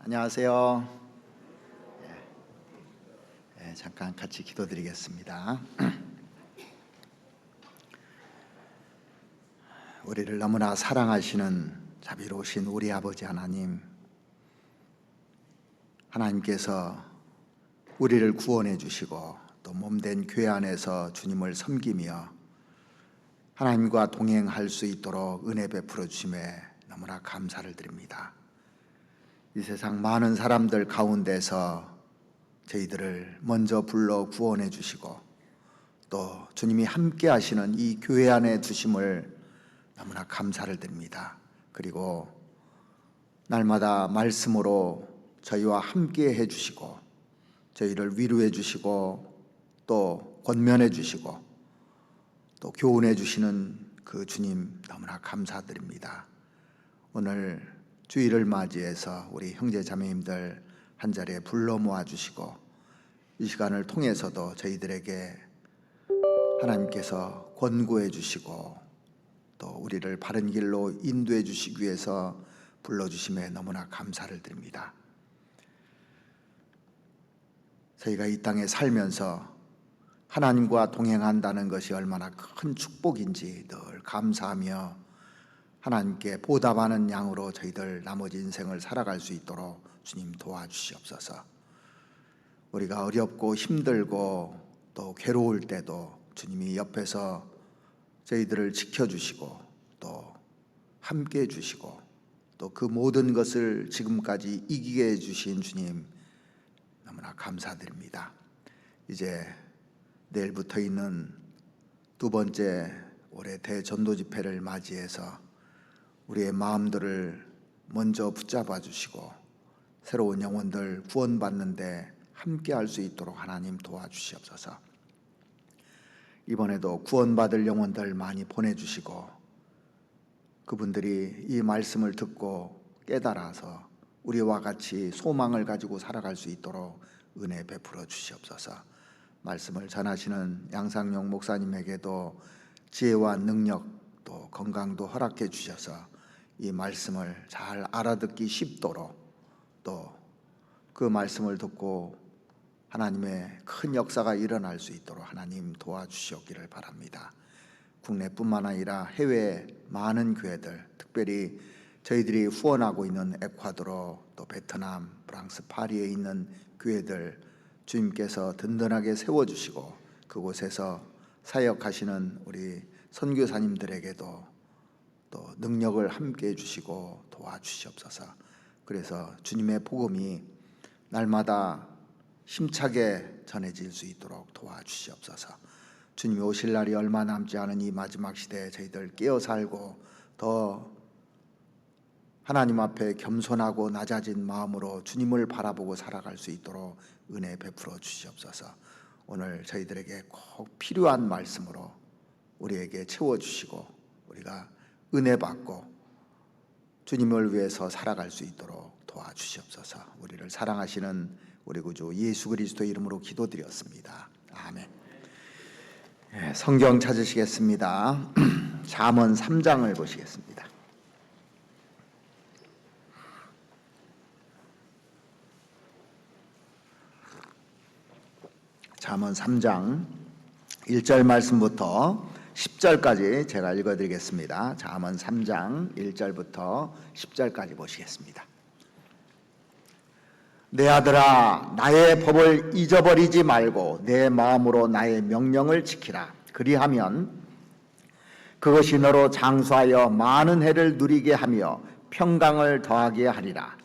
안녕하세요. 잠깐 같이 기도드리겠습니다. 우리를 너무나 사랑하시는 자비로우신 우리 아버지 하나님께서 우리를 구원해 주시고 또 몸된 교회 안에서 주님을 섬기며 하나님과 동행할 수 있도록 은혜 베풀어 주심에 너무나 감사를 드립니다. 이 세상 많은 사람들 가운데서 저희들을 먼저 불러 구원해 주시고 또 주님이 함께 하시는 이 교회 안에 두심을 너무나 감사를 드립니다. 그리고 날마다 말씀으로 저희와 함께 해주시고 저희를 위로해 주시고 또 권면해 주시고 또 교훈해 주시는 그 주님 너무나 감사드립니다. 오늘 주일을 맞이해서 우리 형제 자매님들 한자리에 불러 모아주시고 이 시간을 통해서도 저희들에게 하나님께서 권고해 주시고 또 우리를 바른 길로 인도해 주시기 위해서 불러주심에 너무나 감사를 드립니다. 저희가 이 땅에 살면서 하나님과 동행한다는 것이 얼마나 큰 축복인지 늘 감사하며 하나님께 보답하는 양으로 저희들 나머지 인생을 살아갈 수 있도록 주님 도와주시옵소서. 우리가 어렵고 힘들고 또 괴로울 때도 주님이 옆에서 저희들을 지켜주시고 또 함께 해주시고 또 그 모든 것을 지금까지 이기게 해주신 주님 너무나 감사드립니다. 이제 내일부터 있는 두 번째 올해 대전도 집회를 맞이해서 우리의 마음들을 먼저 붙잡아 주시고 새로운 영혼들 구원받는데 함께 할 수 있도록 하나님 도와주시옵소서. 이번에도 구원받을 영혼들 많이 보내주시고 그분들이 이 말씀을 듣고 깨달아서 우리와 같이 소망을 가지고 살아갈 수 있도록 은혜 베풀어 주시옵소서. 말씀을 전하시는 양상용 목사님에게도 지혜와 능력 또 건강도 허락해 주셔서 이 말씀을 잘 알아듣기 쉽도록 또 그 말씀을 듣고 하나님의 큰 역사가 일어날 수 있도록 하나님 도와주시옵기를 바랍니다. 국내뿐만 아니라 해외 많은 교회들, 특별히 저희들이 후원하고 있는 에콰도르, 또 베트남, 프랑스 파리에 있는 교회들 주님께서 든든하게 세워주시고 그곳에서 사역하시는 우리 선교사님들에게도 또 능력을 함께 해주시고 도와주시옵소서. 그래서 주님의 복음이 날마다 힘차게 전해질 수 있도록 도와주시옵소서. 주님이 오실 날이 얼마 남지 않은 이 마지막 시대에 저희들 깨어 살고 더 하나님 앞에 겸손하고 낮아진 마음으로 주님을 바라보고 살아갈 수 있도록 은혜 베풀어 주시옵소서. 오늘 저희들에게 꼭 필요한 말씀으로 우리에게 채워주시고 우리가 은혜 받고 주님을 위해서 살아갈 수 있도록 도와주시옵소서. 우리를 사랑하시는 우리 구주 예수 그리스도 이름으로 기도드렸습니다. 아멘. 성경 찾으시겠습니다. 잠언 3장을 보시겠습니다. 잠언 3장 1절 말씀부터 10절까지 제가 읽어드리겠습니다. 잠언 3장 1절부터 10절까지 보시겠습니다. 내 아들아, 나의 법을 잊어버리지 말고 내 마음으로 나의 명령을 지키라. 그리하면 그것이 너로 장수하여 많은 해를 누리게 하며 평강을 더하게 하리라.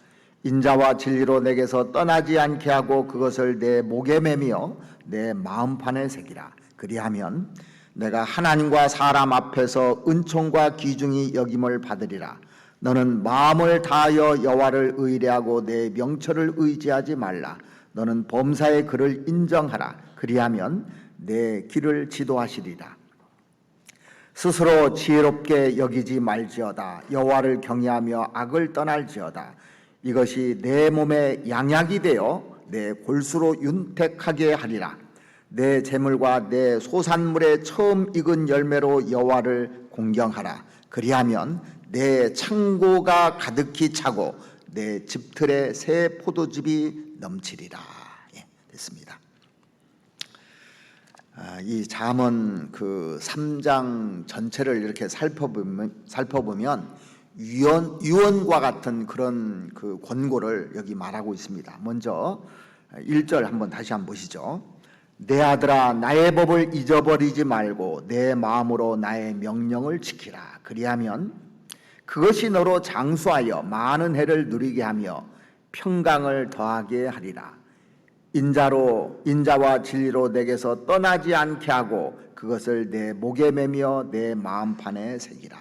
인자와 진리로 내게서 떠나지 않게 하고 그것을 내 목에 매며 내 마음판에 새기라. 그리하면 내가 하나님과 사람 앞에서 은총과 귀중히 여김을 받으리라. 너는 마음을 다하여 여호와를 의뢰하고 내 명철을 의지하지 말라. 너는 범사의 그를 인정하라. 그리하면 내 길을 지도하시리라. 스스로 지혜롭게 여기지 말지어다. 여호와를 경외하며 악을 떠날지어다. 이것이 내 몸에 양약이 되어 내 골수로 윤택하게 하리라. 내 재물과 내 소산물의 처음 익은 열매로 여호와를 공경하라. 그리하면 내 창고가 가득히 차고 내 집틀에 새 포도즙이 넘치리라. 예, 됐습니다. 이 잠언 그 3장 전체를 이렇게 살펴보면 유언과 같은 그런 그 권고를 여기 말하고 있습니다. 먼저 1절 다시 한번 보시죠. 내 아들아, 나의 법을 잊어버리지 말고 내 마음으로 나의 명령을 지키라. 그리하면 그것이 너로 장수하여 많은 해를 누리게 하며 평강을 더하게 하리라. 인자와 진리로 내게서 떠나지 않게 하고 그것을 내 목에 매며 내 마음판에 새기라.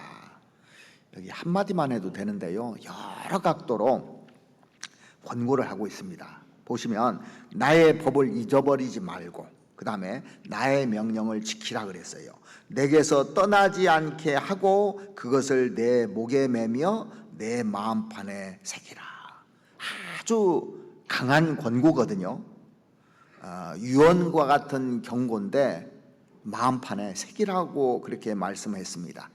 여기 한마디만 해도 되는데요, 여러 각도로 권고를 하고 있습니다. 보시면 나의 법을 잊어버리지 말고, 그 다음에 나의 명령을 지키라 그랬어요. 내게서 떠나지 않게 하고 그것을 내 목에 매며 내 마음판에 새기라. 아주 강한 권고거든요. 유언과 같은 경고인데 마음판에 새기라고 그렇게 말씀했습니다.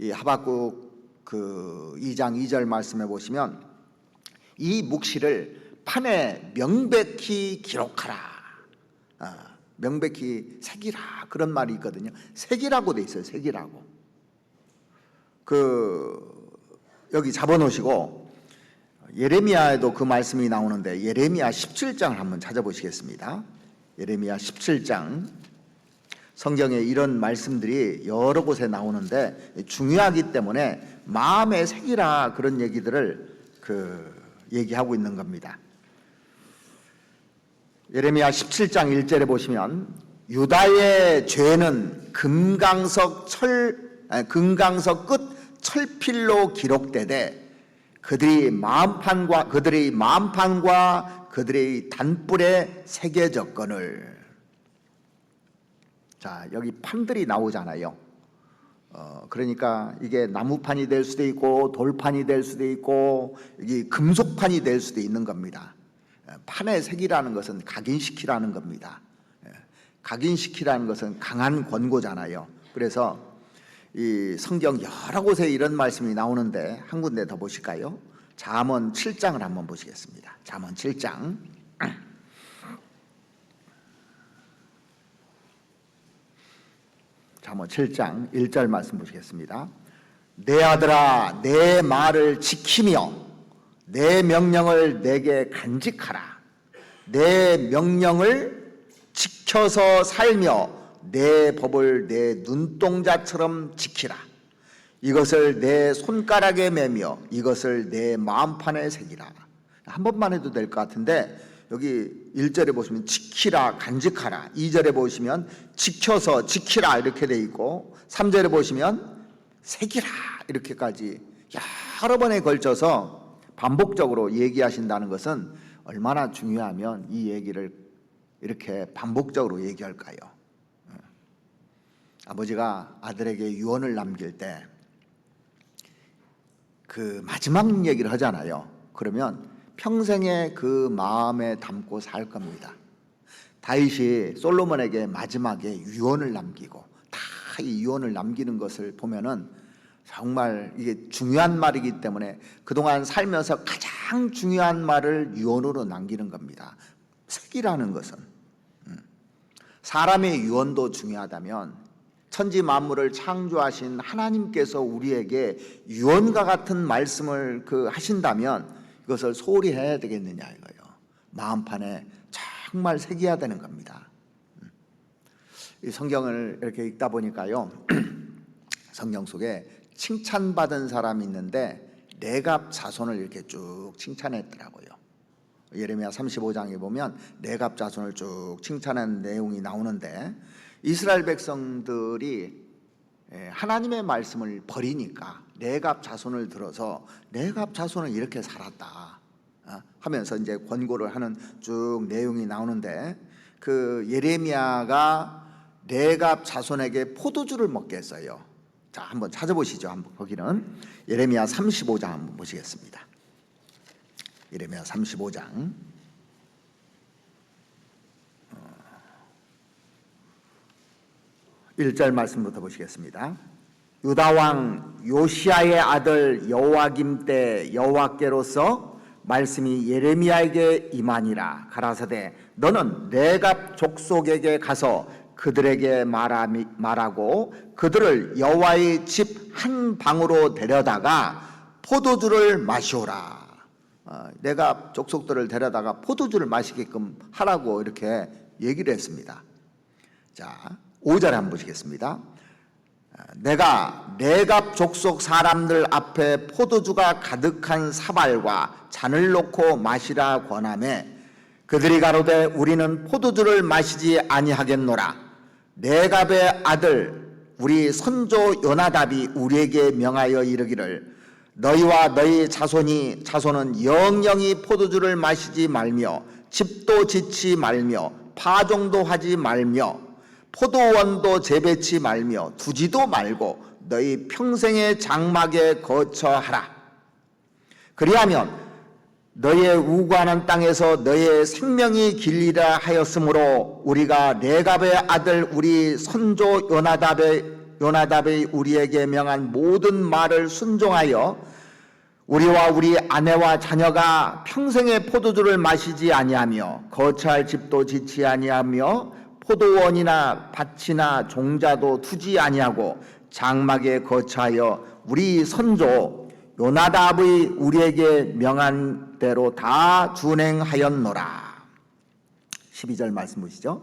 이 하박국 그 2장 2절 말씀해 보시면 이 묵시를 판에 명백히 기록하라, 명백히 새기라, 그런 말이 있거든요. 새기라고 돼 있어요. 새기라고. 여기 잡아놓으시고 예레미야에도 그 말씀이 나오는데 예레미야 17장을 한번 찾아보시겠습니다. 예레미야 17장. 성경에 이런 말씀들이 여러 곳에 나오는데 중요하기 때문에 마음에 새기라, 그런 얘기들을 얘기하고 있는 겁니다. 예레미야 17장 1절에 보시면 유다의 죄는 금강석 끝 철필로 기록되되 그들의 마음판과 그들의 단뿔에 새겨졌거늘. 자, 여기 판들이 나오잖아요. 그러니까 이게 나무판이 될 수도 있고 돌판이 될 수도 있고 이게 금속판이 될 수도 있는 겁니다. 판에 새기라는 것은 각인시키라는 겁니다. 각인시키라는 것은 강한 권고잖아요. 그래서 이 성경 여러 곳에 이런 말씀이 나오는데 한 군데 더 보실까요? 잠언 7장을 한번 보시겠습니다. 잠언 7장. 잠언 7장 1절 말씀 보시겠습니다. 내 아들아, 내 말을 지키며 내 명령을 내게 간직하라. 내 명령을 지켜서 살며 내 법을 내 눈동자처럼 지키라. 이것을 내 손가락에 매며 이것을 내 마음판에 새기라. 한 번만 해도 될 것 같은데 여기 1절에 보시면 지키라, 간직하라. 2절에 보시면 지켜서 지키라 이렇게 돼 있고 3절에 보시면 새기라 이렇게까지 여러 번에 걸쳐서 반복적으로 얘기하신다는 것은 얼마나 중요하면 이 얘기를 이렇게 반복적으로 얘기할까요? 아버지가 아들에게 유언을 남길 때 그 마지막 얘기를 하잖아요. 그러면 평생에 그 마음에 담고 살 겁니다. 다윗이 솔로몬에게 마지막에 유언을 남기고 다 이 유언을 남기는 것을 보면은 정말 이게 중요한 말이기 때문에 그동안 살면서 가장 중요한 말을 유언으로 남기는 겁니다. 새기라는 것은 사람의 유언도 중요하다면 천지 만물을 창조하신 하나님께서 우리에게 유언과 같은 말씀을 하신다면 이것을 소홀히 해야 되겠느냐 이거예요. 마음판에 정말 새겨야 되는 겁니다. 이 성경을 이렇게 읽다 보니까요, 성경 속에 칭찬받은 사람이 있는데 레갑 자손을 이렇게 쭉 칭찬했더라고요. 예레미야 35장에 보면 레갑 자손을 쭉 칭찬한 내용이 나오는데 이스라엘 백성들이 하나님의 말씀을 버리니까 레갑 자손을 들어서 레갑 자손은 이렇게 살았다 하면서 이제 권고를 하는 쭉 내용이 나오는데 그 예레미야가 레갑 자손에게 포도주를 먹게 했어요. 자, 한번 찾아보시죠. 한번 거기는 예레미야 35장 한번 보시겠습니다. 예레미야 35장 1절 말씀부터 보시겠습니다. 유다 왕 요시야의 아들 여호와김 때 여호와께로서 말씀이 예레미야에게 임하니라. 가라사대 너는 레갑 족속에게 가서 그들에게 말하고 그들을 여호와의 집 한 방으로 데려다가 포도주를 마시오라. 레갑 족속들을 데려다가 포도주를 마시게끔 하라고 이렇게 얘기를 했습니다. 자, 5절에 한번 보시겠습니다. 내가 레갑 족속 사람들 앞에 포도주가 가득한 사발과 잔을 놓고 마시라 권하매 그들이 가로되 우리는 포도주를 마시지 아니하겠노라. 레갑의 아들 우리 선조 요나답이 우리에게 명하여 이르기를 너희와 너희 자손은 영영이 포도주를 마시지 말며 집도 짓지 말며 파종도 하지 말며 포도원도 재배치 말며 두지도 말고 너희 평생의 장막에 거처하라. 그리하면 너희의 우구하는 땅에서 너희의 생명이 길리라 하였으므로 우리가 레갑의 아들 우리 선조 요나답의 우리에게 명한 모든 말을 순종하여 우리와 우리 아내와 자녀가 평생의 포도주를 마시지 아니하며 거처할 집도 짓지 아니하며 포도원이나 밭이나 종자도 두지 아니하고 장막에 거처하여 우리 선조 요나답의 우리에게 명한 대로 다 준행하였노라. 12절 말씀 보시죠.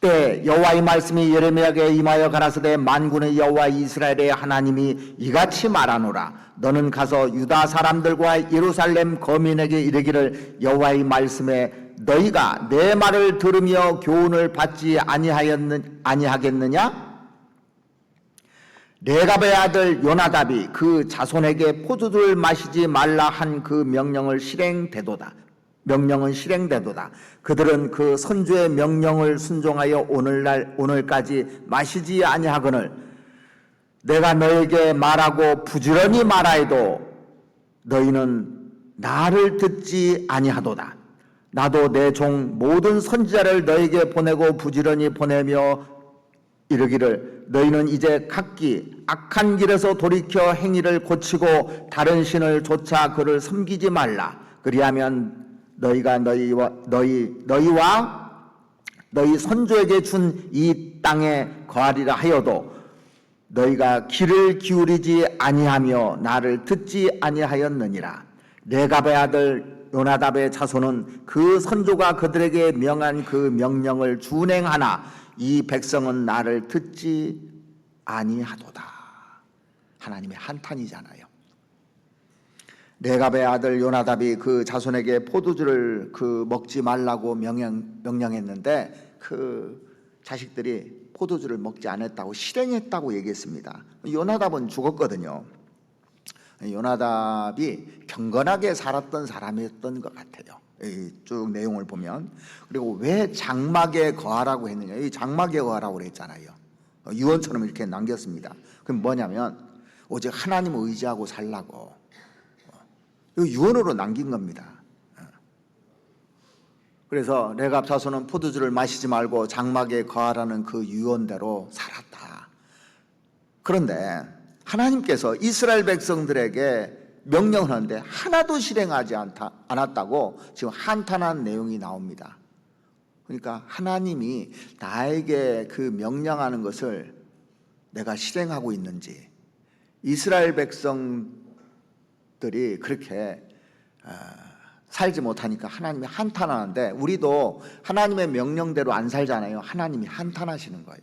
때 여호와의 말씀이 예레미야에게 임하여 가라사대 만군의 여호와 이스라엘의 하나님이 이같이 말하노라. 너는 가서 유다 사람들과 예루살렘 거민에게 이르기를 여호와의 말씀에 너희가 내 말을 들으며 교훈을 받지 아니하겠느냐? 레갑의 아들 요나답이 그 자손에게 포도주를 마시지 말라 한 그 명령은 실행되도다. 그들은 그 선주의 명령을 순종하여 오늘까지 마시지 아니하거늘 내가 너에게 말하고 부지런히 말하여도 너희는 나를 듣지 아니하도다. 나도 내 종 모든 선지자를 너에게 보내고 부지런히 보내며 이르기를 너희는 이제 각기 악한 길에서 돌이켜 행위를 고치고 다른 신을 좇아 그를 섬기지 말라. 그리하면 너희가 너희와 너희 선조에게 준 이 땅에 거하리라 하여도 너희가 귀를 기울이지 아니하며 나를 듣지 아니하였느니라. 레갑의 아들 요나답의 자손은 그 선조가 그들에게 명한 그 명령을 준행하나 이 백성은 나를 듣지 아니하도다. 하나님의 한탄이잖아요. 레갑의 아들 요나답이 그 자손에게 포도주를 먹지 말라고 명령했는데 그 자식들이 포도주를 먹지 않았다고 실행했다고 얘기했습니다. 요나답은 죽었거든요. 요나답이 경건하게 살았던 사람이었던 것 같아요. 쭉 내용을 보면. 그리고 왜 장막에 거하라고 했느냐? 이 장막에 거하라고 그랬잖아요. 유언처럼 이렇게 남겼습니다. 그럼 뭐냐면 오직 하나님을 의지하고 살라고 유언으로 남긴 겁니다. 그래서 레갑 자손은 포도주를 마시지 말고 장막에 거하라는 그 유언대로 살았다. 그런데 하나님께서 이스라엘 백성들에게 명령을 하는데 하나도 실행하지 않았다고 지금 한탄한 내용이 나옵니다. 그러니까 하나님이 나에게 그 명령하는 것을 내가 실행하고 있는지, 이스라엘 백성들이 그렇게 살지 못하니까 하나님이 한탄하는데 우리도 하나님의 명령대로 안 살잖아요. 하나님이 한탄하시는 거예요.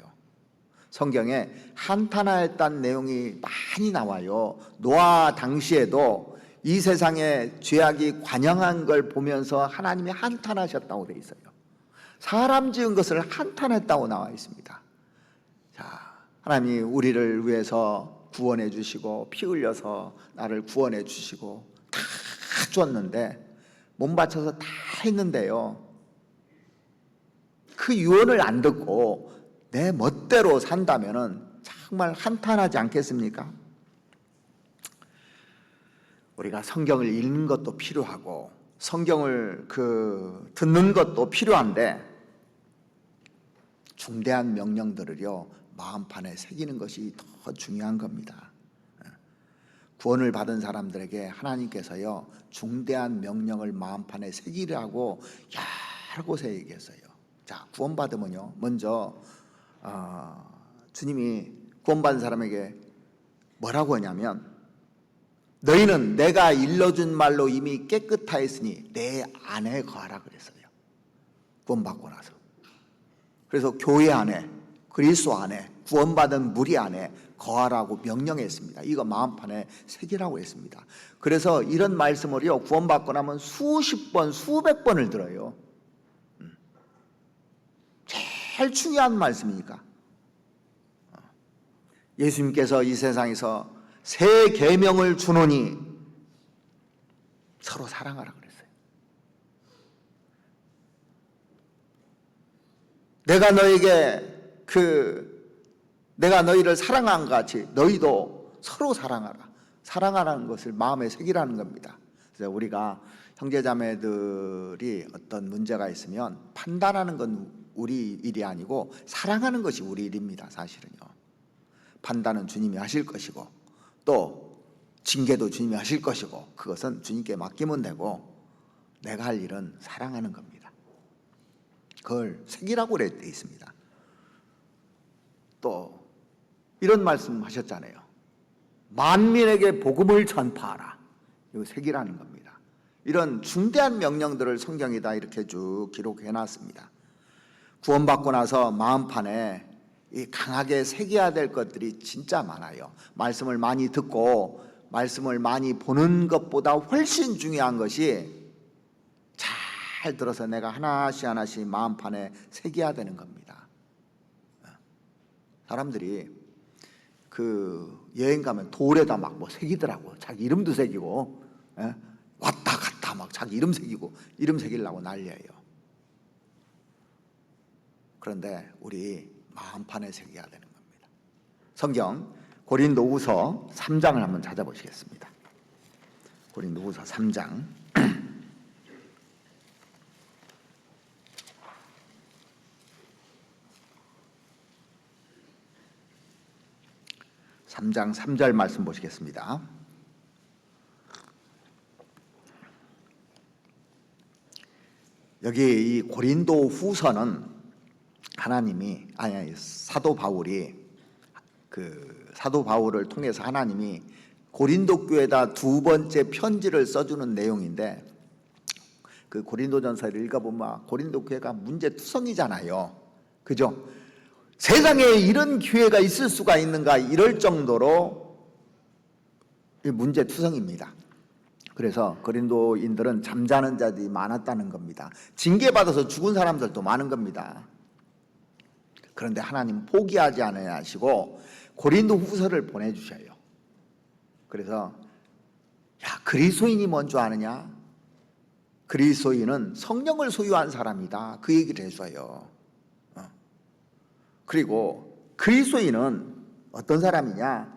성경에 한탄하였다는 내용이 많이 나와요. 노아 당시에도 이 세상에 죄악이 관영한 걸 보면서 하나님이 한탄하셨다고 되어 있어요. 사람 지은 것을 한탄했다고 나와 있습니다. 자, 하나님이 우리를 위해서 구원해 주시고 피 흘려서 나를 구원해 주시고 다 줬는데 몸 바쳐서 다 했는데요, 그 유언을 안 듣고 내 멋대로 산다면은 정말 한탄하지 않겠습니까? 우리가 성경을 읽는 것도 필요하고 성경을 듣는 것도 필요한데 중대한 명령들을요 마음판에 새기는 것이 더 중요한 겁니다. 구원을 받은 사람들에게 하나님께서요 중대한 명령을 마음판에 새기라고 여러 곳에 얘기했어요. 자, 구원받으면요 먼저 주님이 구원받은 사람에게 뭐라고 하냐면, 너희는 내가 일러준 말로 이미 깨끗하였으니 내 안에 거하라 그랬어요. 구원받고 나서. 그래서 교회 안에, 그리스도 안에, 구원받은 무리 안에 거하라고 명령했습니다. 이거 마음판에 새기라고 했습니다. 그래서 이런 말씀을요 구원받고 나면 수십 번, 수백 번을 들어요. 제일 중요한 말씀이니까. 예수님께서 이 세상에서 새 계명을 주노니 서로 사랑하라 그랬어요. 내가 너희를 사랑한 것 같이 너희도 서로 사랑하라. 사랑하라는 것을 마음에 새기라는 겁니다. 그래서 우리가 형제자매들이 어떤 문제가 있으면 판단하는 건 우리 일이 아니고 사랑하는 것이 우리 일입니다. 사실은요. 판단은 주님이 하실 것이고 또 징계도 주님이 하실 것이고 그것은 주님께 맡기면 되고, 내가 할 일은 사랑하는 겁니다. 그걸 새기라고 되어 있습니다. 또 이런 말씀 하셨잖아요. 만민에게 복음을 전파하라. 이거 새기라는 겁니다. 이런 중대한 명령들을 성경에다 이렇게 쭉 기록해 놨습니다. 구원받고 나서 마음판에 강하게 새겨야 될 것들이 진짜 많아요. 말씀을 많이 듣고 말씀을 많이 보는 것보다 훨씬 중요한 것이 잘 들어서 내가 하나씩 하나씩 마음판에 새겨야 되는 겁니다. 사람들이 그 여행 가면 돌에다 막 뭐 새기더라고. 자기 이름도 새기고, 왔다 갔다 막 자기 이름 새기고, 이름 새기려고 난리예요. 그런데 우리 마음판에 새겨야 되는 겁니다. 성경 고린도후서 3장을 한번 찾아보시겠습니다. 고린도후서 3장 3장 3절 말씀 보시겠습니다. 여기 이 고린도 후서는 하나님이 사도 바울을 통해서 하나님이 고린도 교회에다 두 번째 편지를 써주는 내용인데, 그 고린도전서를 읽어보면 고린도 교회가 문제투성이잖아요. 그죠? 세상에 이런 기회가 있을 수가 있는가 이럴 정도로 문제투성입니다. 그래서 고린도인들은 잠자는 자들이 많았다는 겁니다. 징계받아서 죽은 사람들도 많은 겁니다. 그런데 하나님 포기하지 않아야 하시고 고린도 후서를 보내주셔요. 그래서 그리스도인이 뭔 줄 아느냐? 그리스도인은 성령을 소유한 사람이다. 그 얘기를 해줘요. 그리고 그리스도인은 어떤 사람이냐?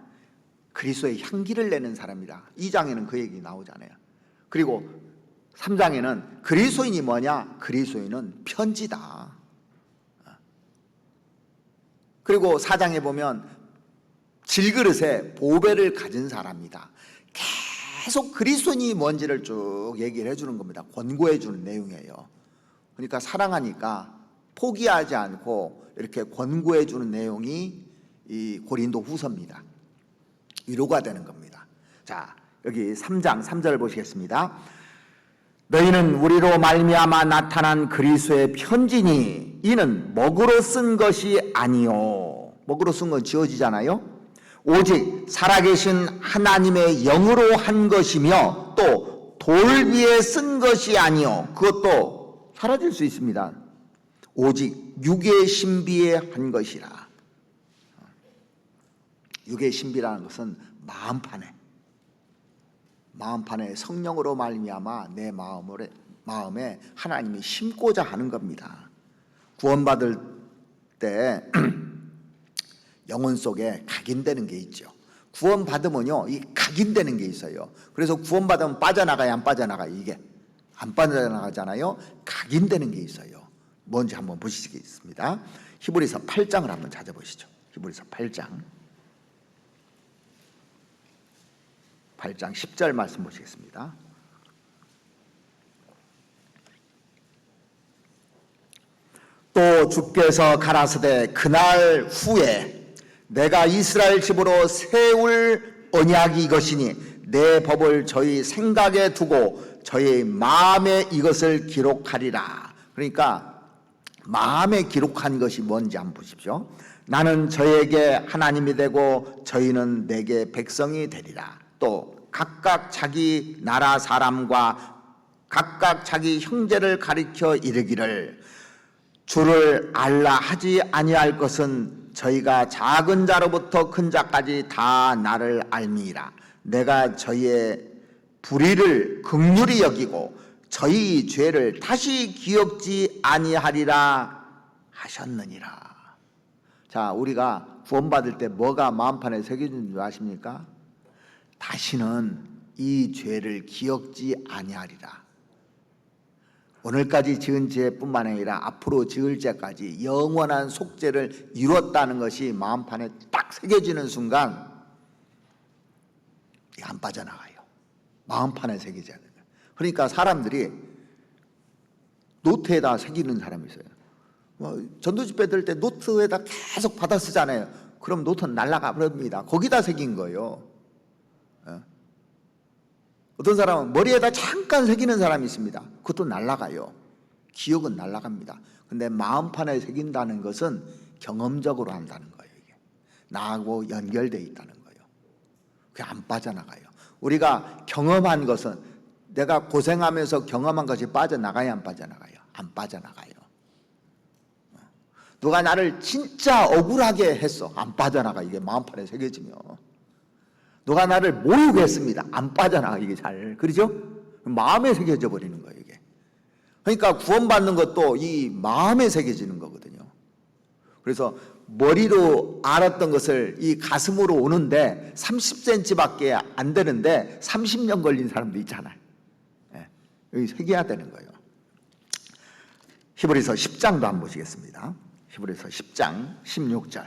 그리스도의 향기를 내는 사람이다. 2장에는 그 얘기 나오잖아요. 그리고 3장에는 그리스도인이 뭐냐? 그리스도인은 편지다. 그리고 4장에 보면 질그릇에 보배를 가진 사람이다. 계속 그리스도인이 뭔지를 쭉 얘기를 해주는 겁니다. 권고해 주는 내용이에요. 그러니까 사랑하니까 포기하지 않고 이렇게 권고해 주는 내용이 이 고린도 후서입니다. 위로가 되는 겁니다. 자, 여기 3장 3절 보시겠습니다. 너희는 우리로 말미암아 나타난 그리스도의 편지니 이는 먹으로 쓴 것이 아니요. 먹으로 쓴 건 지어지잖아요. 오직 살아계신 하나님의 영으로 한 것이며 또 돌 위에 쓴 것이 아니요. 그것도 사라질 수 있습니다. 오직 육의 신비에 한 것이라. 육의 신비라는 것은 마음판에 성령으로 말미암아 내 마음에 하나님이 심고자 하는 겁니다. 구원받을 때 영혼 속에 각인되는 게 있죠. 구원받으면요, 이 각인되는 게 있어요. 그래서 구원받으면 빠져나가야 안 빠져나가요. 이게 안 빠져나가잖아요. 각인되는 게 있어요. 뭔지 한번 보시겠습니다. 히브리서 8장을 한번 찾아보시죠. 히브리서 8장 8장 10절 말씀 보시겠습니다. 또 주께서 가라사대 그날 후에 내가 이스라엘 집으로 세울 언약이 이것이니 내 법을 저희 생각에 두고 저희 마음에 이것을 기록하리라. 그러니까 마음에 기록한 것이 뭔지 한번 보십시오. 나는 저에게 하나님이 되고 저희는 내게 백성이 되리라. 또 각각 자기 나라 사람과 각각 자기 형제를 가리켜 이르기를 주를 알라 하지 아니할 것은 저희가 작은 자로부터 큰 자까지 다 나를 알미이라. 내가 저희의 불의를 긍휼히 여기고 저희 죄를 다시 기억지 아니하리라 하셨느니라. 자, 우리가 구원받을 때 뭐가 마음판에 새겨진 줄 아십니까? 다시는 이 죄를 기억지 아니하리라. 오늘까지 지은 죄뿐만 아니라 앞으로 지을 죄까지 영원한 속죄를 이뤘다는 것이 마음판에 딱 새겨지는 순간 안 빠져나가요. 마음판에 새기지 않는 거예요. 그러니까 사람들이 노트에다 새기는 사람이 있어요. 전도집회 들 때 노트에다 계속 받아 쓰잖아요. 그럼 노트는 날아가 버립니다. 거기다 새긴 거예요. 어떤 사람은 머리에다 잠깐 새기는 사람이 있습니다. 그것도 날아가요. 기억은 날아갑니다. 근데 마음판에 새긴다는 것은 경험적으로 한다는 거예요. 이게 나하고 연결되어 있다는 거예요. 그게 안 빠져나가요. 우리가 경험한 것은 내가 고생하면서 경험한 것이 빠져나가야 안 빠져나가요? 안 빠져나가요. 누가 나를 진짜 억울하게 했어. 안 빠져나가. 이게 마음판에 새겨지면. 누가 나를 모욕 했습니다. 안 빠져나가. 이게 잘. 그렇죠? 마음에 새겨져 버리는 거예요. 이게. 그러니까 구원받는 것도 이 마음에 새겨지는 거거든요. 그래서 머리로 알았던 것을 이 가슴으로 오는데 30cm밖에 안 되는데 30년 걸린 사람도 있잖아요. 여기 새겨야 되는 거예요. 히브리서 10장도 한번 보시겠습니다. 히브리서 10장 16절.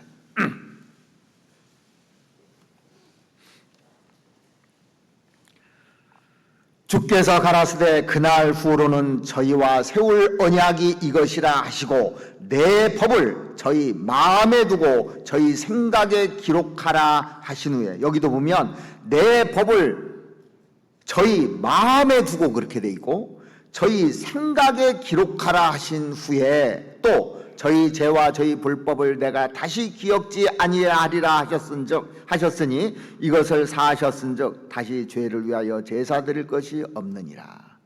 주께서 가라사대 그날 후로는 저희와 세울 언약이 이것이라 하시고 내 법을 저희 마음에 두고 저희 생각에 기록하라 하신 후에, 여기도 보면 내 법을 저희 마음에 두고 그렇게 돼 있고 저희 생각에 기록하라 하신 후에 또 저희 죄와 저희 불법을 내가 다시 기억지 아니하리라 하셨으니 이것을 사하셨은즉 다시 죄를 위하여 제사 드릴 것이 없느니라.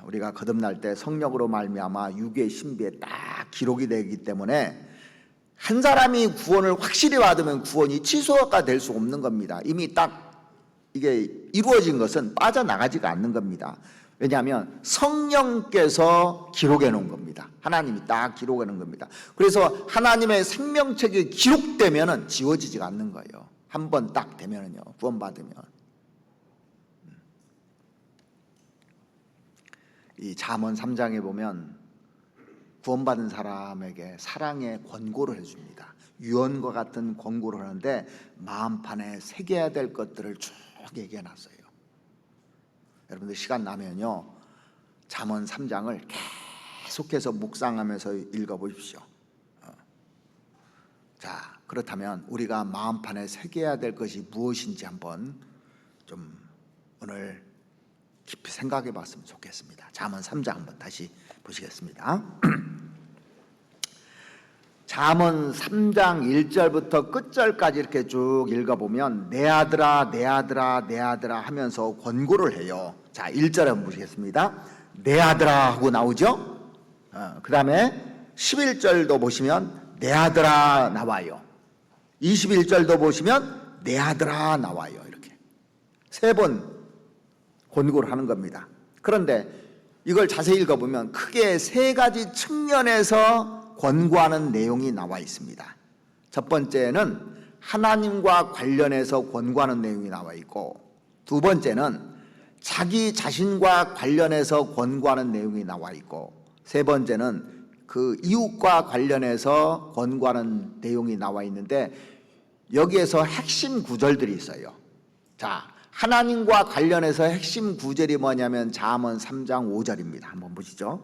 우리가 거듭날 때 성령으로 말미암아 육의 신비에 딱 기록이 되기 때문에 한 사람이 구원을 확실히 받으면 구원이 취소가 될 수 없는 겁니다. 이미 딱 이게 이루어진 것은 빠져나가지가 않는 겁니다. 왜냐하면 성령께서 기록해 놓은 겁니다. 하나님이 딱 기록해 놓은 겁니다. 그래서 하나님의 생명책이 기록되면은 지워지지가 않는 거예요. 한 번 딱 되면은요, 구원받으면. 이 잠언 3장에 보면 구원받은 사람에게 사랑의 권고를 해줍니다. 유언과 같은 권고를 하는데 마음판에 새겨야 될 것들을 쭉 얘기해 놨어요. 여러분들 시간 나면요, 잠언 3장을 계속해서 묵상하면서 읽어보십시오. 자, 그렇다면 우리가 마음판에 새겨야 될 것이 무엇인지 한번 좀 오늘 깊이 생각해 봤으면 좋겠습니다. 잠언 3장 한번 다시 보시겠습니다. 잠언 3장 1절부터 끝절까지 이렇게 쭉 읽어보면 내 아들아 내 아들아 내 아들아 하면서 권고를 해요. 자, 1절 한번 보시겠습니다. 내 아들아 하고 나오죠. 그 다음에 11절도 보시면 내 아들아 나와요. 21절도 보시면 내 아들아 나와요. 이렇게 세 번 권고를 하는 겁니다. 그런데 이걸 자세히 읽어보면 크게 세 가지 측면에서 권고하는 내용이 나와 있습니다. 첫 번째는 하나님과 관련해서 권고하는 내용이 나와 있고, 두 번째는 자기 자신과 관련해서 권고하는 내용이 나와 있고, 세 번째는 그 이웃과 관련해서 권고하는 내용이 나와 있는데 여기에서 핵심 구절들이 있어요. 자, 하나님과 관련해서 핵심 구절이 뭐냐면 잠언 3장 5절입니다. 한번 보시죠.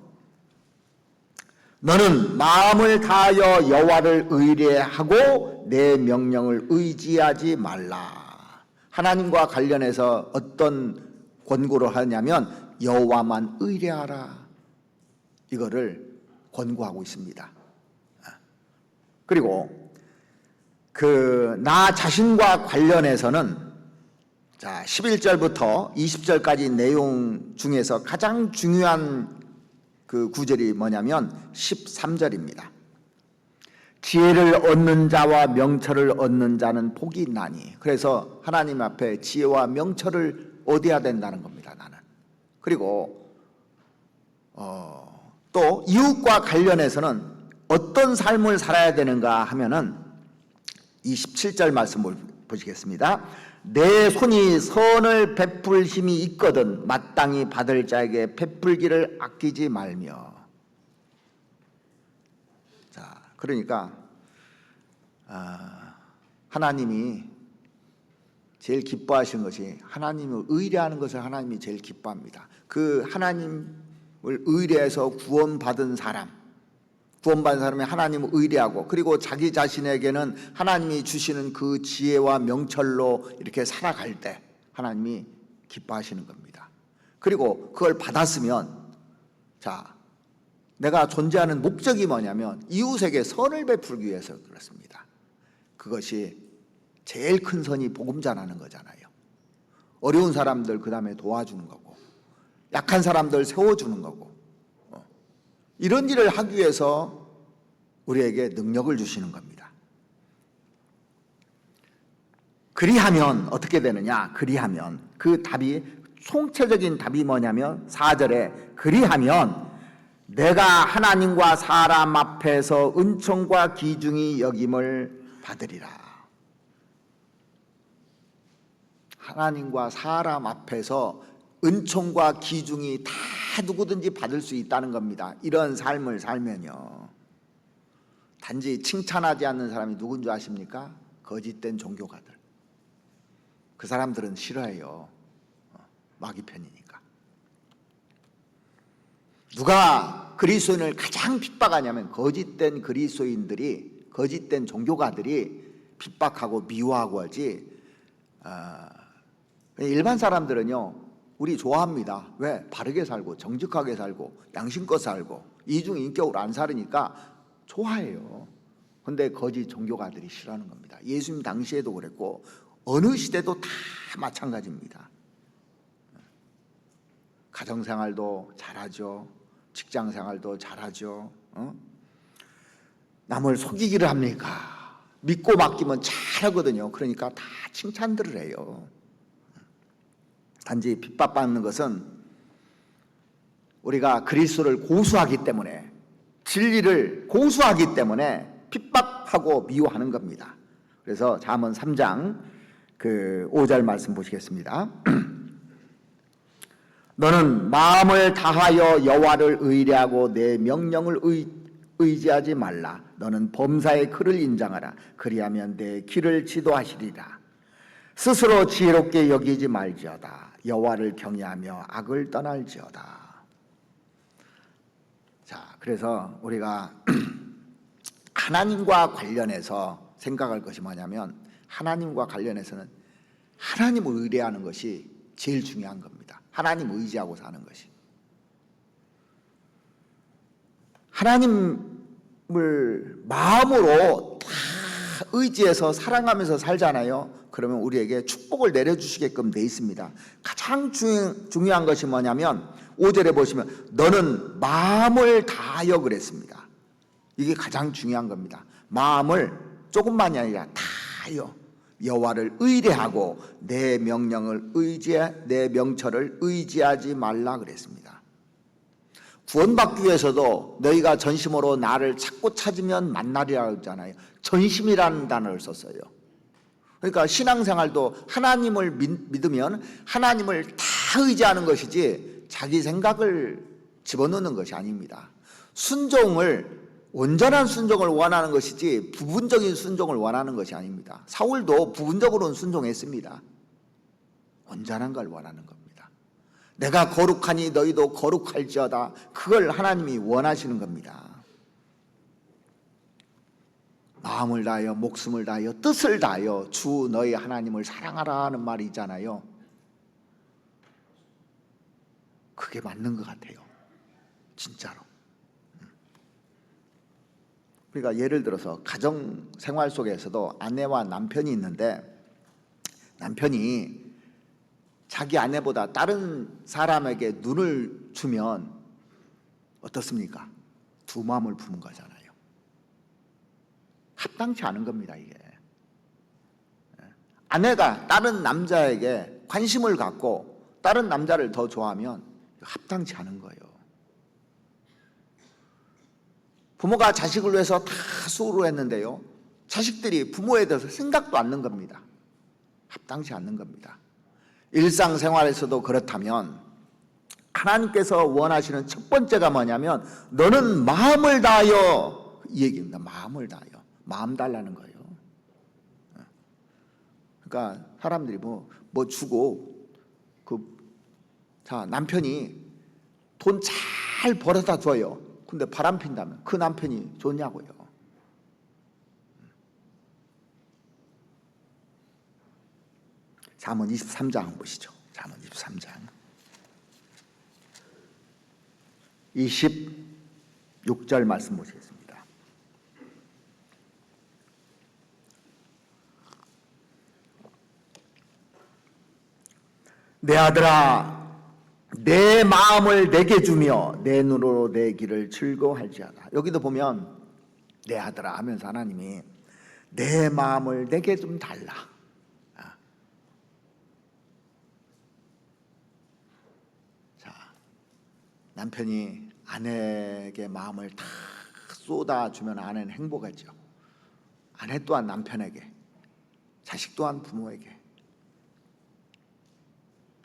너는 마음을 다하여 여호와를 의뢰하고 내 명령을 의지하지 말라. 하나님과 관련해서 어떤 권고를 하냐면 여호와만 의뢰하라. 이거를 권고하고 있습니다. 그리고 나 자신과 관련해서는 자, 11절부터 20절까지 내용 중에서 가장 중요한 그 구절이 뭐냐면 13절입니다. 지혜를 얻는 자와 명철을 얻는 자는 복이 있나니. 그래서 하나님 앞에 지혜와 명철을 얻어야 된다는 겁니다, 나는. 그리고 또 이웃과 관련해서는 어떤 삶을 살아야 되는가 하면은 27절 말씀을 보시겠습니다. 내 손이 선을 베풀 힘이 있거든 마땅히 받을 자에게 베풀기를 아끼지 말며. 자, 그러니까 하나님이 제일 기뻐하시는 것이 하나님을 의뢰하는 것을 하나님이 제일 기뻐합니다. 그 하나님을 의뢰해서 구원받은 사람이 하나님을 의뢰하고 그리고 자기 자신에게는 하나님이 주시는 그 지혜와 명철로 이렇게 살아갈 때 하나님이 기뻐하시는 겁니다. 그리고 그걸 받았으면 자, 내가 존재하는 목적이 뭐냐면 이웃에게 선을 베풀기 위해서 그렇습니다. 그것이 제일 큰 선이 복음 전하는 거잖아요. 어려운 사람들 그 다음에 도와주는 거고 약한 사람들 세워주는 거고 이런 일을 하기 위해서 우리에게 능력을 주시는 겁니다. 그리하면 어떻게 되느냐? 그리하면 그 답이 총체적인 답이 뭐냐면 4절에 그리하면 내가 하나님과 사람 앞에서 은총과 기중이 여김을 받으리라. 하나님과 사람 앞에서 은총과 기중이 다 누구든지 받을 수 있다는 겁니다. 이런 삶을 살면요. 단지 칭찬하지 않는 사람이 누군 줄 아십니까? 거짓된 종교가들. 그 사람들은 싫어해요. 마귀 편이니까. 누가 그리스도인을 가장 핍박하냐면 거짓된 그리스도인들이, 거짓된 종교가들이 핍박하고 미워하고 하지. 일반 사람들은요, 우리 좋아합니다. 왜? 바르게 살고 정직하게 살고 양심껏 살고 이중인격으로 안 살으니까 좋아해요. 근데 거짓 종교가들이 싫어하는 겁니다. 예수님 당시에도 그랬고 어느 시대도 다 마찬가지입니다. 가정생활도 잘하죠. 직장생활도 잘하죠. 남을 속이기를 합니까? 믿고 맡기면 잘하거든요. 그러니까 다 칭찬들을 해요. 단지 핍박받는 것은 우리가 그리스도를 고수하기 때문에, 진리를 고수하기 때문에 핍박하고 미워하는 겁니다. 그래서 잠언 3장 5절 말씀 보시겠습니다. 너는 마음을 다하여 여호와를 의뢰하고 내 명령을 의지하지 말라. 너는 범사의 글을 인정하라. 그리하면 내 길을 지도하시리라. 스스로 지혜롭게 여기지 말지어다. 여호와를 경외하며 악을 떠날지어다. 자, 그래서 우리가 하나님과 관련해서 생각할 것이 뭐냐면, 하나님과 관련해서는 하나님을 의뢰하는 것이 제일 중요한 겁니다. 하나님 의지하고 사는 것이. 하나님을 마음으로 다 의지해서 사랑하면서 살잖아요. 그러면 우리에게 축복을 내려주시게끔 돼 있습니다. 가장 중요한 것이 뭐냐면 5절에 보시면 너는 마음을 다하여 그랬습니다. 이게 가장 중요한 겁니다. 마음을 조금만이 아니라 다하여 여호와를 의뢰하고 내 명철을 의지하지 말라 그랬습니다. 구원받기 위해서도 너희가 전심으로 나를 찾고 찾으면 만나리라 했잖아요. 전심이라는 단어를 썼어요. 그러니까 신앙생활도 하나님을 믿으면 하나님을 다 의지하는 것이지 자기 생각을 집어넣는 것이 아닙니다. 온전한 순종을 원하는 것이지 부분적인 순종을 원하는 것이 아닙니다. 사울도 부분적으로는 순종했습니다. 온전한 걸 원하는 겁니다. 내가 거룩하니 너희도 거룩할지어다. 그걸 하나님이 원하시는 겁니다. 마음을 다하여 목숨을 다하여 뜻을 다하여 주 너희 하나님을 사랑하라 하는 말이 있잖아요. 그게 맞는 것 같아요. 진짜로. 그러니까 예를 들어서 가정 생활 속에서도 아내와 남편이 있는데 남편이 자기 아내보다 다른 사람에게 눈을 주면 어떻습니까? 두 마음을 품은 거잖아요. 합당치 않은 겁니다, 이게. 아내가 다른 남자에게 관심을 갖고 다른 남자를 더 좋아하면 합당치 않은 거예요. 부모가 자식을 위해서 다 수고했는데요, 자식들이 부모에 대해서 생각도 않는 겁니다. 합당치 않는 겁니다. 일상생활에서도 그렇다면 하나님께서 원하시는 첫 번째가 뭐냐면 너는 마음을 다하여, 이 얘기입니다. 마음을 다하여. 마음 달라는 거예요. 그러니까 사람들이 뭐 주고 자, 남편이 돈 잘 벌어다 줘요. 근데 바람 핀다면 그 남편이 좋냐고요. 잠언 23장 보시죠. 잠언 23장 26절 말씀 보시겠습니다. 내 아들아, 내 마음을 내게 주며 내 눈으로 내 길을 즐거워할지어다. 여기도 보면 내 아들아 하면서 하나님이 내 마음을 내게 좀 달라. 자, 남편이 아내에게 마음을 다 쏟아주면 아내는 행복하죠. 아내 또한 남편에게, 자식 또한 부모에게.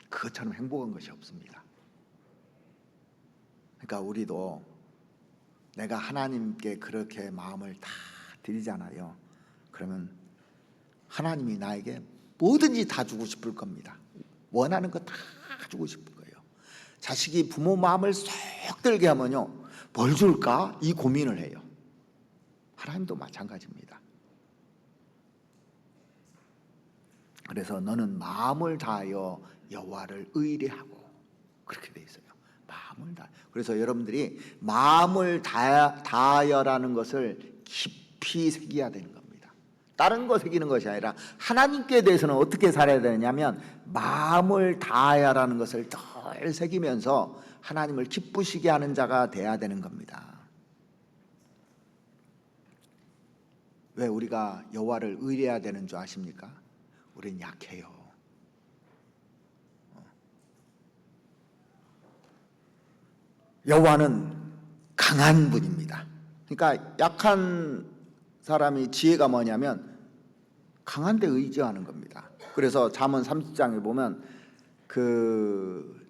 그것처럼 행복한 것이 없습니다. 그러니까 우리도 내가 하나님께 그렇게 마음을 다 드리잖아요. 그러면 하나님이 나에게 뭐든지 다 주고 싶을 겁니다. 원하는 거 다 주고 싶을 거예요. 자식이 부모 마음을 쏙 들게 하면요, 뭘 줄까? 이 고민을 해요. 하나님도 마찬가지입니다. 그래서 너는 마음을 다하여 여호와를 의뢰하고, 그렇게 돼 있어요. 마음을 다. 그래서 여러분들이 마음을 다하여라는 것을 깊이 새겨야 되는 겁니다. 다른 거 새기는 것이 아니라 하나님께 대해서는 어떻게 살아야 되냐면 마음을 다하여라는 것을 덜 새기면서 하나님을 기쁘시게 하는 자가 돼야 되는 겁니다. 왜 우리가 여호와를 의뢰해야 되는 줄 아십니까? 우리는 약해요. 여호와는 강한 분입니다. 그러니까 약한 사람이 지혜가 뭐냐면 강한 데 의지하는 겁니다. 그래서 잠언 30장에 보면 그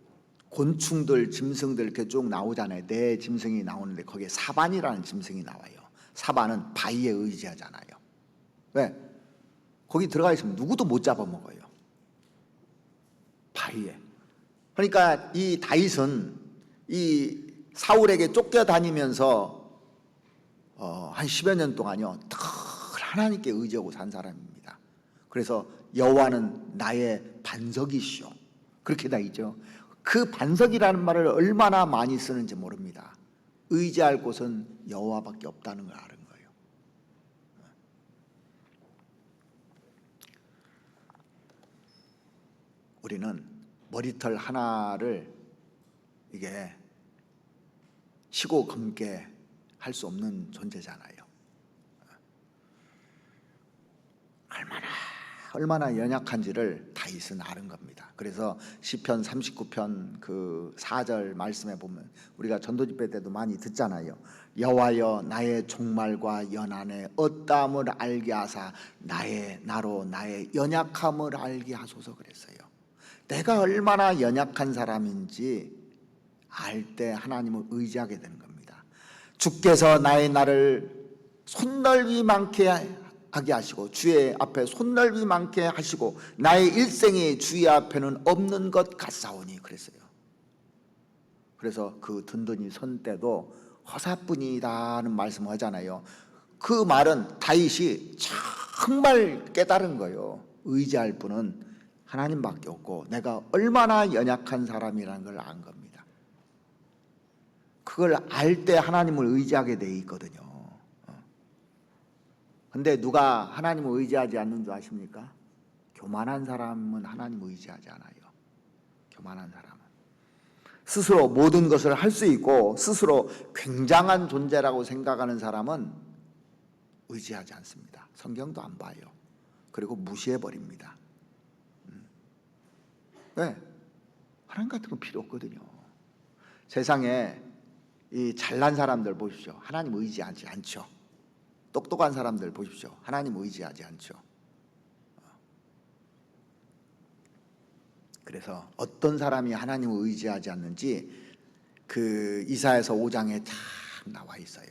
곤충들, 짐승들 이렇게 쭉 나오잖아요. 네 짐승이 나오는데 거기에 사반이라는 짐승이 나와요. 사반은 바위에 의지하잖아요. 왜? 거기 들어가 있으면 누구도 못 잡아먹어요. 바위에. 그러니까 이 다윗은 이 사울에게 쫓겨다니면서 한 10여 년 동안요, 늘 하나님께 의지하고 산 사람입니다. 그래서 여호와는 나의 반석이시오, 그렇게 다 있죠. 그 반석이라는 말을 얼마나 많이 쓰는지 모릅니다. 의지할 곳은 여호와밖에 없다는 걸 아는 거예요. 우리는 머리털 하나를 이게 치고 검게 할 수 없는 존재잖아요. 얼마나 연약한지를 다윗은 아는 겁니다. 그래서 시편 39편 그 4절 말씀에 보면 우리가 전도집회 때도 많이 듣잖아요. 여호와여 나의 종말과 연한의 어떠함을 알게 하사 나로 나의 연약함을 알게 하소서 그랬어요. 내가 얼마나 연약한 사람인지 알 때 하나님을 의지하게 되는 겁니다. 주께서 나의 날을 손넓이만큼 하게 하시고 주의 앞에 손넓이 많게 하시고 나의 일생이 주의 앞에는 없는 것 같사오니 그랬어요. 그래서 그 든든히 선 때도 허사뿐이다는 말씀을 하잖아요. 그 말은 다윗이 정말 깨달은 거예요. 의지할 분은 하나님밖에 없고 내가 얼마나 연약한 사람이라는 걸 안 겁니다. 그걸 알 때 하나님을 의지하게 돼 있거든요. 근데 누가 하나님을 의지하지 않는 줄 아십니까? 교만한 사람은 하나님을 의지하지 않아요. 교만한 사람은 스스로 모든 것을 할 수 있고 스스로 굉장한 존재라고 생각하는 사람은 의지하지 않습니다. 성경도 안 봐요. 그리고 무시해버립니다. 네, 하나님 같은 거 필요 없거든요. 세상에 이 잘난 사람들 보십시오. 하나님 의지하지 않죠. 똑똑한 사람들 보십시오. 하나님 의지하지 않죠. 그래서 어떤 사람이 하나님을 의지하지 않는지 그 이사야서 5장에 딱 나와 있어요.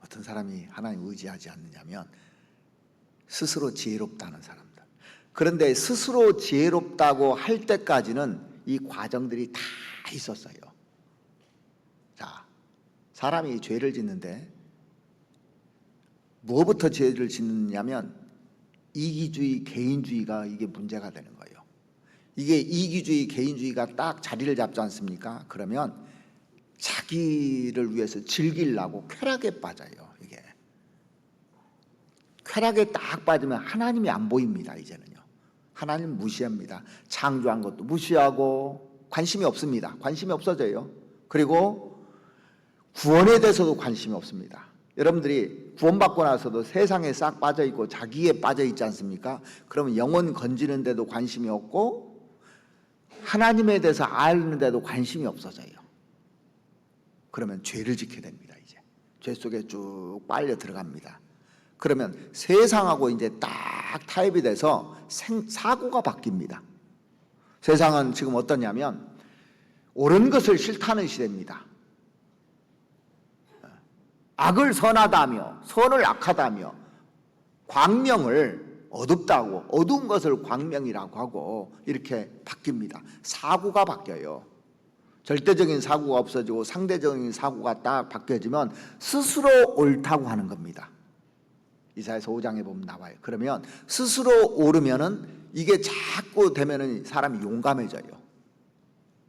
어떤 사람이 하나님을 의지하지 않느냐면 스스로 지혜롭다는 사람들. 그런데 스스로 지혜롭다고 할 때까지는 이 과정들이 다 있었어요. 자, 사람이 죄를 짓는데 무엇부터 죄를 짓느냐면 이기주의, 개인주의가 이게 문제가 되는 거예요. 이게 이기주의, 개인주의가 딱 자리를 잡지 않습니까? 그러면 자기를 위해서 즐기려고 쾌락에 빠져요. 이게 쾌락에 딱 빠지면 하나님이 안 보입니다. 이제는요. 하나님 무시합니다. 창조한 것도 무시하고 관심이 없습니다. 관심이 없어져요. 그리고 구원에 대해서도 관심이 없습니다. 여러분들이 구원받고 나서도 세상에 싹 빠져있고 자기에 빠져있지 않습니까? 그러면 영혼 건지는데도 관심이 없고 하나님에 대해서 아는데도 관심이 없어져요. 그러면 죄를 짓게 됩니다. 이제 죄 속에 쭉 빨려 들어갑니다. 그러면 세상하고 이제 딱 타협이 돼서 사고가 바뀝니다. 세상은 지금 어떠냐면 옳은 것을 싫다는 시대입니다. 악을 선하다며 선을 악하다며 광명을 어둡다고 어두운 것을 광명이라고 하고 이렇게 바뀝니다. 사고가 바뀌어요. 절대적인 사고가 없어지고 상대적인 사고가 딱 바뀌어지면 스스로 옳다고 하는 겁니다. 이사야서 5장에 보면 나와요. 그러면 스스로 옳으면은 이게 자꾸 되면은 사람이 용감해져요.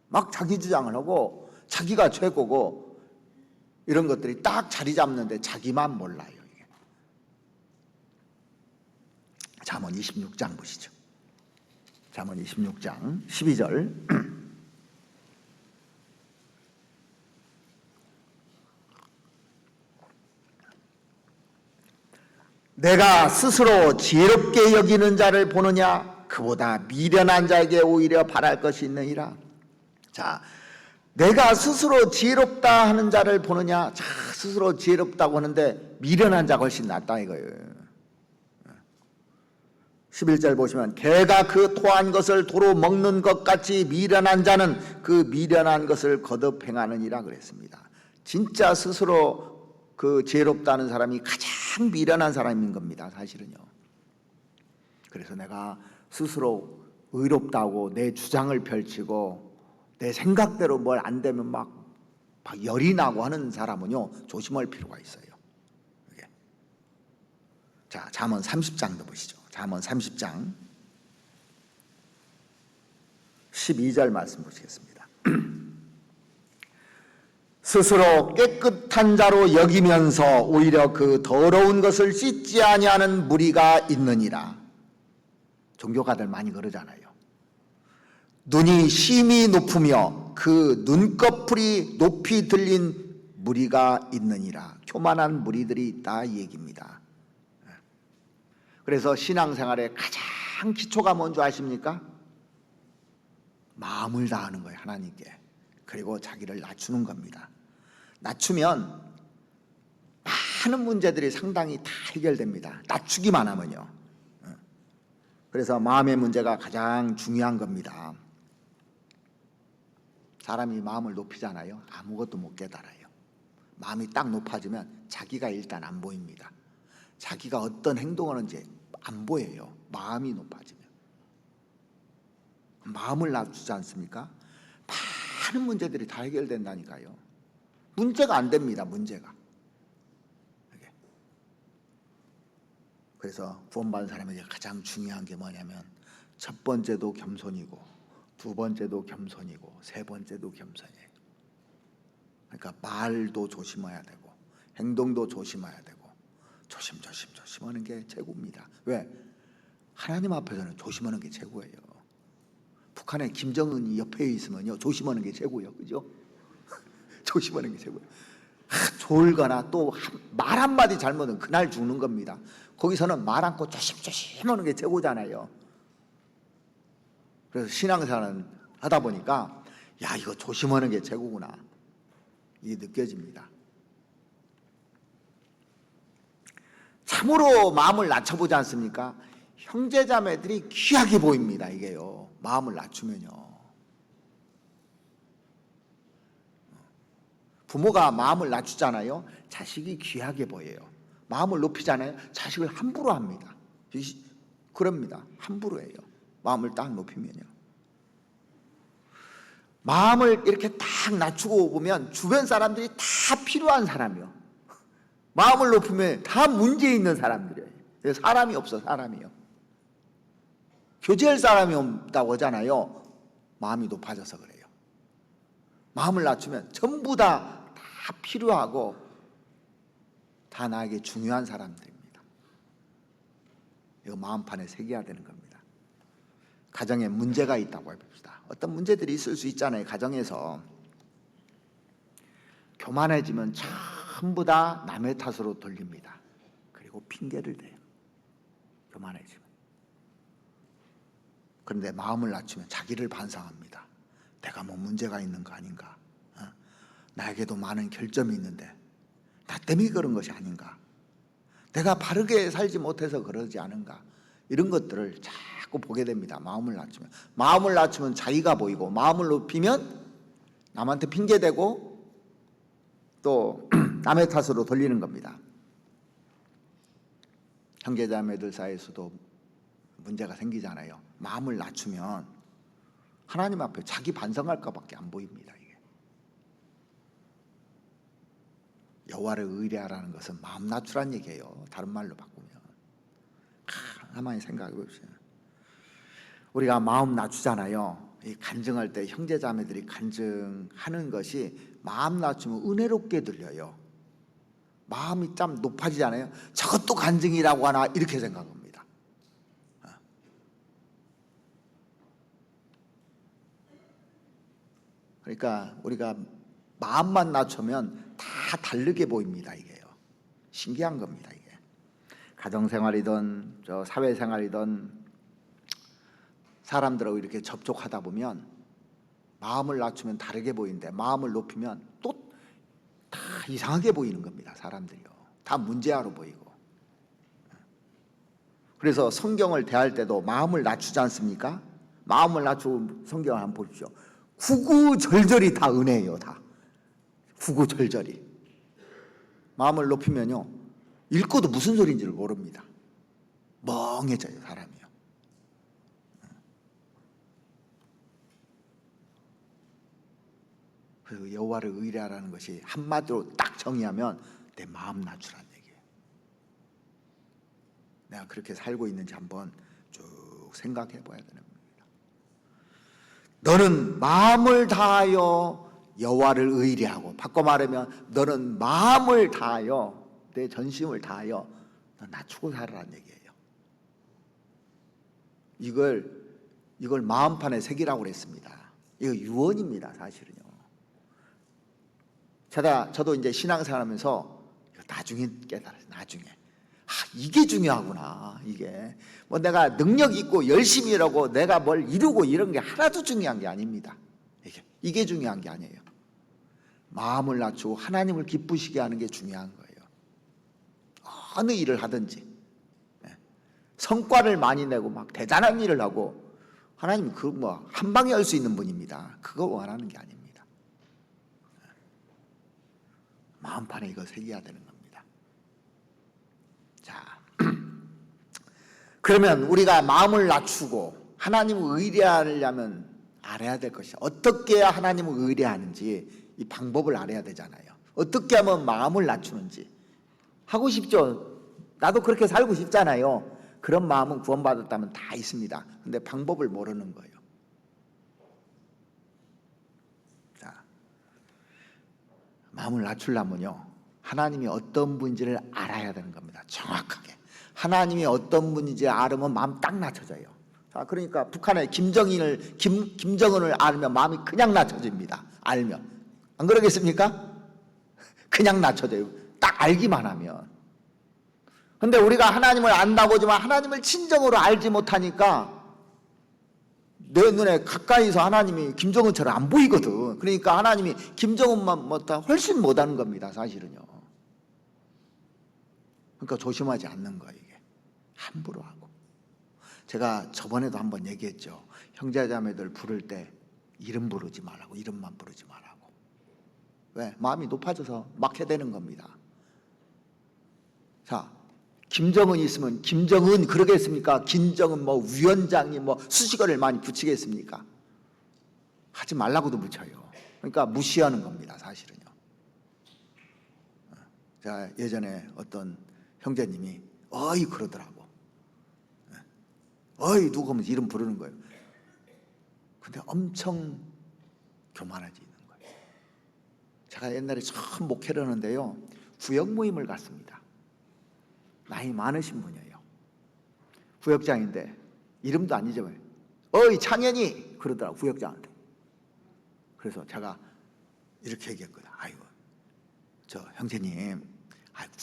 막 자기 주장을 하고 자기가 최고고 이런 것들이 딱 자리 잡는데 자기만 몰라요. 이게. 잠언 26장 보시죠. 잠언 26장 12절 내가 스스로 지혜롭게 여기는 자를 보느냐 그보다 미련한 자에게 오히려 바랄 것이 있느니라. 자, 내가 스스로 지혜롭다 하는 자를 보느냐. 자, 스스로 지혜롭다고 하는데 미련한 자가 훨씬 낫다 이거예요. 11절 보시면 개가 그 토한 것을 도로 먹는 것 같이 미련한 자는 그 미련한 것을 거듭 행하느니라 그랬습니다. 진짜 스스로 그 지혜롭다는 사람이 가장 미련한 사람인 겁니다. 사실은요. 그래서 내가 스스로 의롭다고 내 주장을 펼치고 내 생각대로 뭘 안 되면 막 열이 나고 하는 사람은요 조심할 필요가 있어요. 이게. 자, 잠언 30장도 보시죠. 잠언 30장 12절 말씀 보시겠습니다. 스스로 깨끗한 자로 여기면서 오히려 그 더러운 것을 씻지 아니하는 무리가 있느니라. 종교가들 많이 그러잖아요. 눈이 심히 높으며 그 눈꺼풀이 높이 들린 무리가 있느니라. 교만한 무리들이 있다 이 얘기입니다. 그래서 신앙생활의 가장 기초가 뭔지 아십니까? 마음을 다하는 거예요. 하나님께. 그리고 자기를 낮추는 겁니다. 낮추면 많은 문제들이 상당히 다 해결됩니다. 낮추기만 하면요. 그래서 마음의 문제가 가장 중요한 겁니다. 사람이 마음을 높이잖아요. 아무것도 못 깨달아요. 마음이 딱 높아지면 자기가 일단 안 보입니다. 자기가 어떤 행동을 하는지 안 보여요. 마음이 높아지면. 마음을 낮추지 않습니까? 많은 문제들이 다 해결된다니까요. 문제가 안 됩니다. 문제가. 그래서 구원받은 사람에게 가장 중요한 게 뭐냐면 첫 번째도 겸손이고 두 번째도 겸손이고 세 번째도 겸손이에요. 그러니까 말도 조심해야 되고 행동도 조심해야 되고 조심하는 게 최고입니다. 왜? 하나님 앞에서는 조심하는 게 최고예요. 북한에 김정은이 옆에 있으면요 조심하는 게 최고예요. 그죠? 조심하는 게 최고예요. 졸거나 또 말 한마디 잘못은 그날 죽는 겁니다. 거기서는 말 않고 조심하는 게 최고잖아요. 그래서 신앙생활을 하다 보니까 야, 이거 조심하는 게 최고구나 이게 느껴집니다. 참으로 마음을 낮춰보지 않습니까? 형제자매들이 귀하게 보입니다. 이게요, 마음을 낮추면요. 부모가 마음을 낮추잖아요. 자식이 귀하게 보여요. 마음을 높이잖아요. 자식을 함부로 합니다. 그럽니다. 함부로 해요. 마음을 딱 높이면요. 마음을 이렇게 딱 낮추고 보면 주변 사람들이 다 필요한 사람이요. 마음을 높이면 다 문제 있는 사람들이에요. 사람이 없어, 사람이요. 교제할 사람이 없다고 하잖아요. 마음이 높아져서 그래요. 마음을 낮추면 전부 다 필요하고 다 나에게 중요한 사람들입니다. 이거 마음판에 새겨야 되는 겁니다. 가정에 문제가 있다고 해봅시다. 어떤 문제들이 있을 수 있잖아요. 가정에서 교만해지면 전부 다 남의 탓으로 돌립니다. 그리고 핑계를 대요. 교만해지면. 그런데 마음을 낮추면 자기를 반성합니다. 내가 뭐 문제가 있는 거 아닌가? 나에게도 많은 결점이 있는데 나 때문에 그런 것이 아닌가? 내가 바르게 살지 못해서 그러지 않은가? 이런 것들을 자꾸 보게 됩니다. 마음을 낮추면. 마음을 낮추면 자기가 보이고, 마음을 높이면 남한테 핑계대고 또 남의 탓으로 돌리는 겁니다. 형제자매들 사이에서도 문제가 생기잖아요. 마음을 낮추면 하나님 앞에 자기 반성할 것밖에 안 보입니다. 이게 여호와를 의뢰하라는 것은 마음 낮추란 얘기예요. 다른 말로 바꾸면. 가만히 생각해 보십시오. 우리가 마음 낮추잖아요. 이 간증할 때 형제자매들이 간증하는 것이 마음 낮추면 은혜롭게 들려요. 마음이 참 높아지잖아요. 저것도 간증이라고 하나 이렇게 생각합니다. 그러니까 우리가 마음만 낮추면 다 다르게 보입니다. 이게요. 신기한 겁니다. 이게 가정생활이든 사회생활이든 사람들하고 이렇게 접촉하다 보면 마음을 낮추면 다르게 보이는데 마음을 높이면 또 다 이상하게 보이는 겁니다. 사람들이요. 다 문제아로 보이고. 그래서 성경을 대할 때도 마음을 낮추지 않습니까? 마음을 낮추고 성경을 한번 보십시오. 구구절절이 다 은혜예요. 다 구구절절이. 마음을 높이면요 읽고도 무슨 소리인지를 모릅니다. 멍해져요 사람이요. 그래서 여호와를 의뢰하라는 것이 한마디로 딱 정의하면 내 마음 낮추라는 얘기예요. 내가 그렇게 살고 있는지 한번 쭉 생각해 봐야 되는 겁니다. 너는 마음을 다하여 여호와를 의뢰하고, 바꿔 말하면 너는 마음을 다하여 내 전심을 다하여 너 낮추고 살아라는 얘기예요. 이걸 마음판에 새기라고 그랬습니다. 이거 유언입니다. 사실은요. 저도 이제 신앙생활하면서 나중에 깨달았어요. 나중에 이게 중요하구나. 이게 뭐 내가 능력 있고 열심히 일하고 내가 뭘 이루고 이런 게 하나도 중요한 게 아닙니다. 이게 중요한 게 아니에요. 마음을 낮추고 하나님을 기쁘시게 하는 게 중요한 거예요. 어느 일을 하든지 성과를 많이 내고 막 대단한 일을 하고, 하나님은 그 뭐 한 방에 할 수 있는 분입니다. 그거 원하는 게 아닙니다. 마음판에 이거 새겨야 되는 겁니다. 자, 그러면 우리가 마음을 낮추고 하나님을 의뢰하려면 알아야 될 것이 어떻게 해야 하나님을 의뢰하는지 이 방법을 알아야 되잖아요. 어떻게 하면 마음을 낮추는지. 하고 싶죠. 나도 그렇게 살고 싶잖아요. 그런 마음은 구원받았다면 다 있습니다. 근데 방법을 모르는 거예요. 자, 마음을 낮추려면요, 하나님이 어떤 분인지를 알아야 되는 겁니다. 정확하게 하나님이 어떤 분인지 알으면 마음 딱 낮춰져요. 자, 그러니까 북한의 김정은을 알면 마음이 그냥 낮춰집니다. 알면. 안 그러겠습니까? 그냥 낮춰져요. 딱 알기만 하면. 근데 우리가 하나님을 안다고 하지만 하나님을 진정으로 알지 못하니까 내 눈에 가까이서 하나님이 김정은처럼 안 보이거든. 그러니까 하나님이 김정은만 못하 훨씬 못하는 겁니다. 사실은요. 그러니까 조심하지 않는 거예요. 이게 함부로 하고. 제가 저번에도 한번 얘기했죠. 형제자매들 부를 때 이름 부르지 말라고. 이름만 부르지 말라고. 왜? 마음이 높아져서 막 해대는 겁니다. 자, 김정은 있으면 김정은 그러겠습니까? 김정은 뭐 위원장이 뭐 수식어를 많이 붙이겠습니까? 하지 말라고도 붙여요. 그러니까 무시하는 겁니다. 사실은요. 제가 예전에 어떤 형제님이 어이 그러더라고. 어이 누구 하면서 이름 부르는 거예요. 근데 엄청 교만해지는 거예요. 제가 옛날에 처음 목회를 하는데요, 구역 모임을 갔습니다. 나이 많으신 분이에요. 구역장인데 이름도 안 잊어버려요. 어이 창현이 그러더라고, 구역장한테. 그래서 제가 이렇게 얘기했거든. 아이고 저 형제님,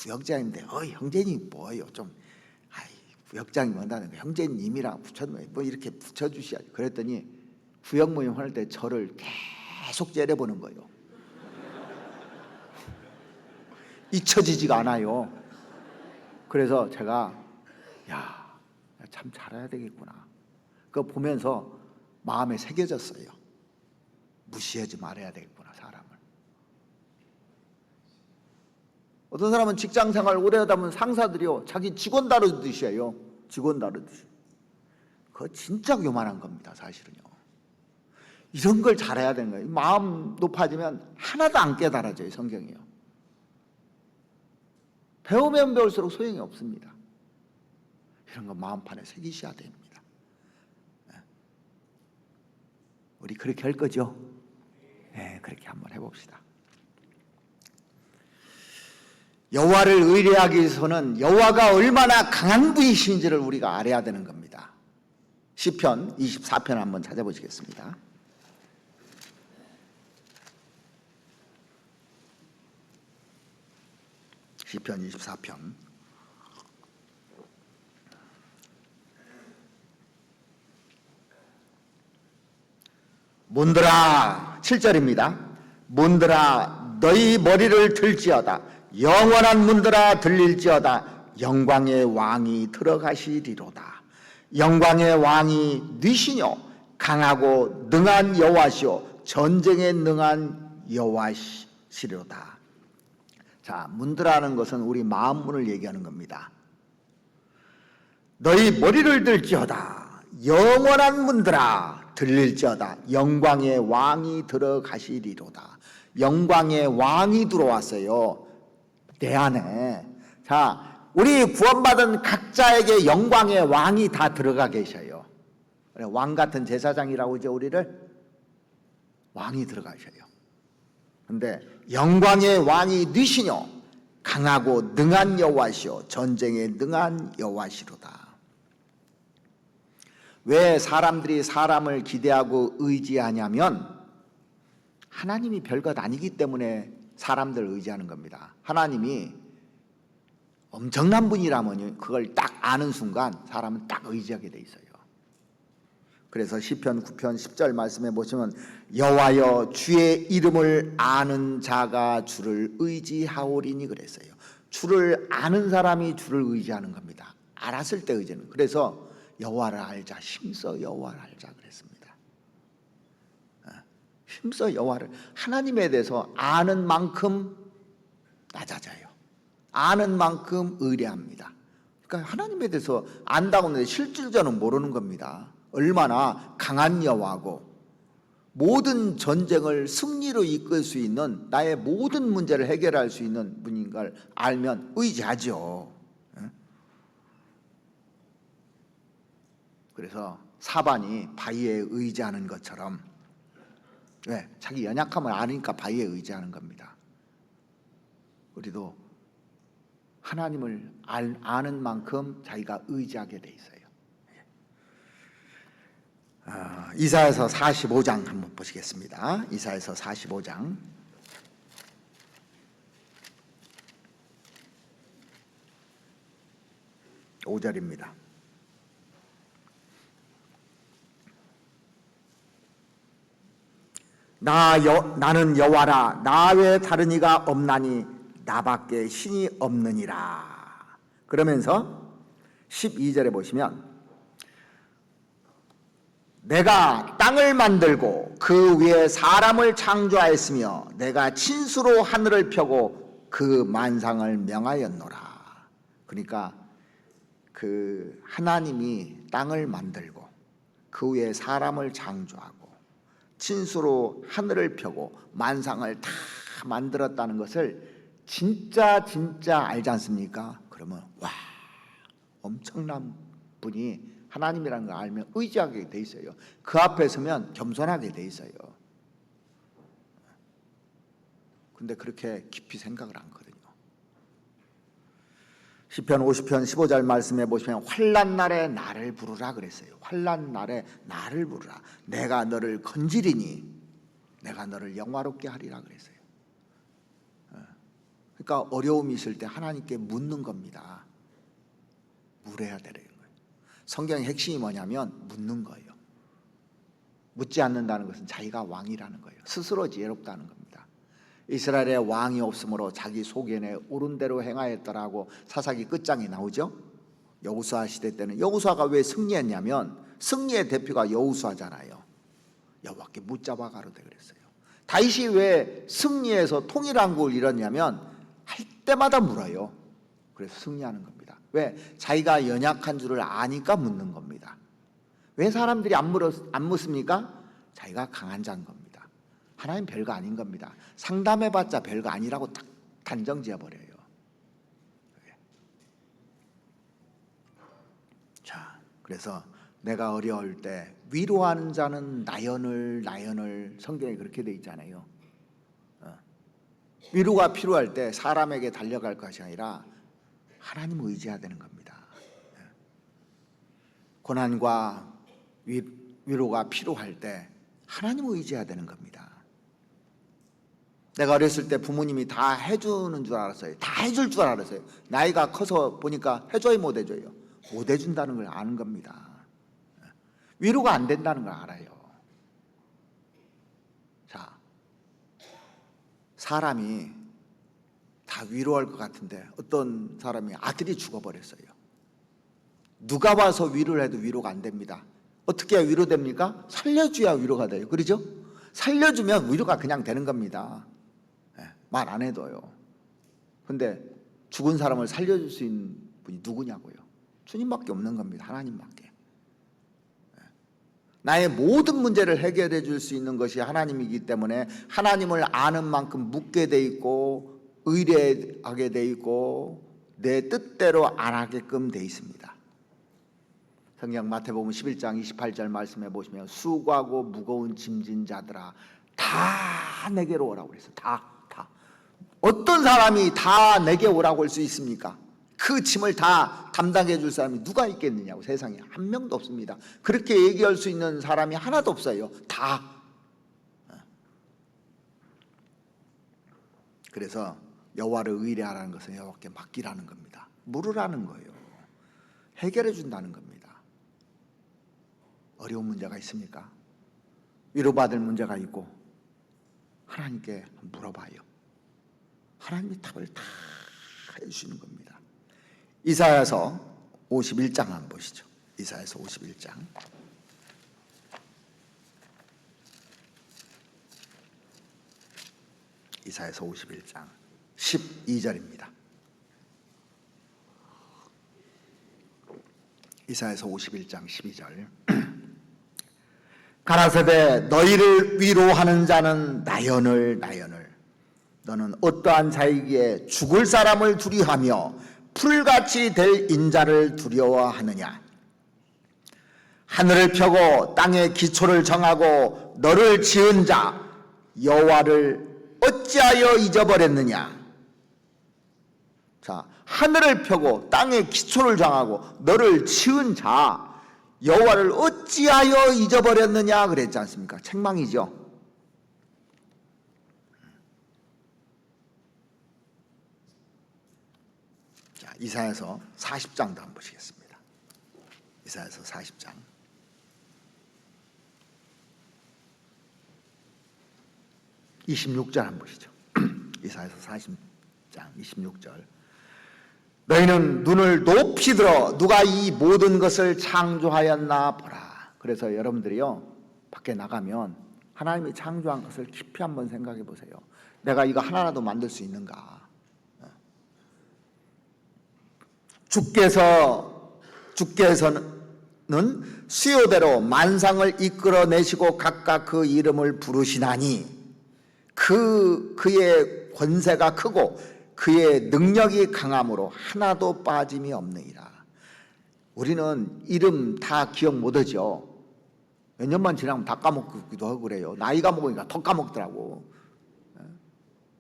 구역장인데 어이 형제님 뭐예요? 좀 구역장이 뭐다는 거예요. 형제님이랑 붙여놓으면 뭐 이렇게 붙여주셔야지. 그랬더니 구역 모임 할 때 저를 계속 째려보는 거예요. 잊혀지지가 않아요. 그래서 제가 참 잘해야 되겠구나. 그거 보면서 마음에 새겨졌어요. 무시하지 말아야 되겠구나, 사람을. 어떤 사람은 직장생활 오래 하다 보면 상사들이요, 자기 직원 다루듯이 해요. 직원 다루듯이. 그거 진짜 교만한 겁니다, 사실은요. 이런 걸 잘해야 되는 거예요. 마음 높아지면 하나도 안 깨달아져요, 성경이요. 배우면 배울수록 소용이 없습니다. 이런 거 마음판에 새기셔야 됩니다. 우리 그렇게 할 거죠? 네, 그렇게 한번 해봅시다. 여호와를 의뢰하기 위해서는 여호와가 얼마나 강한 분이신지를 우리가 알아야 되는 겁니다. 시편 24편 한번 찾아보시겠습니다. 시편 24편. 문들아, 7절입니다. 문들아 너희 머리를 들지어다. 영원한 문들아 들릴지어다. 영광의 왕이 들어가시리로다. 영광의 왕이 니시뇨 강하고 능한 여호와시오 전쟁에 능한 여호와시리로다. 자, 문들하는 것은 우리 마음 문을 얘기하는 겁니다. 너희 머리를 들지어다. 영원한 문들아 들릴지어다. 영광의 왕이 들어가시리로다. 영광의 왕이 들어왔어요, 내 안에. 자, 우리 구원받은 각자에게 영광의 왕이 다 들어가 계셔요. 왕 같은 제사장이라고 이제 우리를 왕이 들어가셔요. 근데 영광의 왕이 니시뇨 강하고 능한 여호와시오 전쟁에 능한 여호와시로다. 왜 사람들이 사람을 기대하고 의지하냐면 하나님이 별것 아니기 때문에 사람들을 의지하는 겁니다. 하나님이 엄청난 분이라면 그걸 딱 아는 순간 사람은 딱 의지하게 돼 있어요. 그래서 시편 9편 10절 말씀해 보시면 여호와여 주의 이름을 아는 자가 주를 의지하오리니 그랬어요. 주를 아는 사람이 주를 의지하는 겁니다. 알았을 때 의지는. 그래서 여호와를 알자, 힘써 여호와를 알자 그랬습니다. 힘써 여호와를, 하나님에 대해서 아는 만큼 낮아져요. 아는 만큼 의뢰합니다. 그러니까 하나님에 대해서 안다고 하는데 실질적으로 모르는 겁니다. 얼마나 강한 여호와고 모든 전쟁을 승리로 이끌 수 있는, 나의 모든 문제를 해결할 수 있는 분인 걸 알면 의지하죠. 그래서 사반이 바위에 의지하는 것처럼, 왜? 자기 연약함을 아니까 바위에 의지하는 겁니다. 우리도 하나님을 아는 만큼 자기가 의지하게 돼 있어요. 이사야서 45장 한번 보시겠습니다. 이사야서 45장 5절입니다. 나는 여호와라, 나 외에 다른 이가 없나니 나밖에 신이 없느니라. 그러면서 12절에 보시면 내가 땅을 만들고 그 위에 사람을 창조하였으며 내가 친수로 하늘을 펴고 그 만상을 명하였노라. 그러니까 그 하나님이 땅을 만들고 그 위에 사람을 창조하고 친수로 하늘을 펴고 만상을 다 만들었다는 것을 진짜 알지 않습니까? 그러면 와, 엄청난 분이 하나님이라는 걸 알면 의지하게 돼 있어요. 그 앞에 서면 겸손하게 돼 있어요. 근데 그렇게 깊이 생각을 안 하거든요. 시편 50편 15절 말씀해 보시면 환난 날에 나를 부르라 그랬어요. 환난 날에 나를 부르라. 내가 너를 건지리니 내가 너를 영화롭게 하리라 그랬어요. 그러니까 어려움이 있을 때 하나님께 묻는 겁니다. 물어야 되는 거예요. 성경의 핵심이 뭐냐면 묻는 거예요. 묻지 않는다는 것은 자기가 왕이라는 거예요. 스스로 지혜롭다는 겁니다. 이스라엘에 왕이 없으므로 자기 소견에 옳은 대로 행하였더라고 사사기 끝장에 나오죠. 여호수아 시대 때는 여호수아가 왜 승리했냐면 승리의 대표가 여호수아잖아요. 여호와께 묻자봐 가로되 그랬어요. 다윗이 왜 승리해서 통일한국을 이뤘냐면 할 때마다 물어요. 그래서 승리하는 겁니다. 왜? 자기가 연약한 줄을 아니까 묻는 겁니다. 왜 사람들이 안 묻습니까? 자기가 강한 자인 겁니다. 하나님 별거 아닌 겁니다. 상담해봤자 별거 아니라고 딱 단정 지어버려요. 자, 그래서 내가 어려울 때 위로하는 자는 나연을 성경에 그렇게 돼 있잖아요. 위로가 필요할 때 사람에게 달려갈 것이 아니라 하나님을 의지해야 되는 겁니다. 고난과 위로가 필요할 때 하나님을 의지해야 되는 겁니다. 내가 어렸을 때 부모님이 다 해주는 줄 알았어요. 다 해줄 줄 알았어요. 나이가 커서 보니까 해줘야 못 해줘요. 못 해준다는 걸 아는 겁니다. 위로가 안 된다는 걸 알아요. 자, 사람이 다 위로할 것 같은데 어떤 사람이 아들이 죽어버렸어요. 누가 와서 위로를 해도 위로가 안 됩니다. 어떻게 해야 위로됩니까? 살려줘야 위로가 돼요. 그렇죠? 살려주면 위로가 그냥 되는 겁니다. 말 안 해도요. 근데 죽은 사람을 살려줄 수 있는 분이 누구냐고요? 주님밖에 없는 겁니다. 하나님밖에. 나의 모든 문제를 해결해 줄 수 있는 것이 하나님이기 때문에 하나님을 아는 만큼 묻게 돼 있고 의뢰하게 돼 있고 내 뜻대로 안 하게끔 돼 있습니다. 성경 마태복음 11장 28절 말씀해 보시면 수고하고 무거운 짐진 자들아 다 내게로 오라고 그랬어요. 다. 어떤 사람이 다 내게 오라고 할 수 있습니까? 그 짐을 다 담당해 줄 사람이 누가 있겠느냐고. 세상에 한 명도 없습니다. 그렇게 얘기할 수 있는 사람이 하나도 없어요. 다. 그래서 여호와를 의뢰하라는 것은 여호와께 맡기라는 겁니다. 물으라는 거예요. 해결해 준다는 겁니다. 어려운 문제가 있습니까? 위로받을 문제가 있고 하나님께 물어봐요. 하나님이 답을 다 해주시는 겁니다. 이사야서 51장 한번 보시죠. 이사야서 51장 이사야서 51장 12절입니다. 이사야서 51장 12절 가라사대 너희를 위로하는 자는 나연을 너는 어떠한 자이기에 죽을 사람을 두려워하며 풀같이 될 인자를 두려워하느냐. 하늘을 펴고 땅의 기초를 정하고 너를 지은 자 여호와를 어찌하여 잊어버렸느냐. 자, 하늘을 펴고 땅의 기초를 정하고 너를 지은 자 여호와를 어찌하여 잊어버렸느냐 그랬지 않습니까? 책망이죠. 자, 이사야서 40장도 한번 보시겠습니다. 이사야서 40장 26절 한번 보시죠. 이사야서 40장 26절 너희는 눈을 높이 들어 누가 이 모든 것을 창조하였나 보라. 그래서 여러분들이요 밖에 나가면 하나님이 창조한 것을 깊이 한번 생각해 보세요. 내가 이거 하나라도 만들 수 있는가. 주께서는 수요대로 만상을 이끌어내시고 각각 그 이름을 부르시나니 그의 권세가 크고 그의 능력이 강함으로 하나도 빠짐이 없느니라. 우리는 이름 다 기억 못하죠. 몇 년만 지나면 다 까먹기도 하고 그래요. 나이가 먹으니까 더 까먹더라고.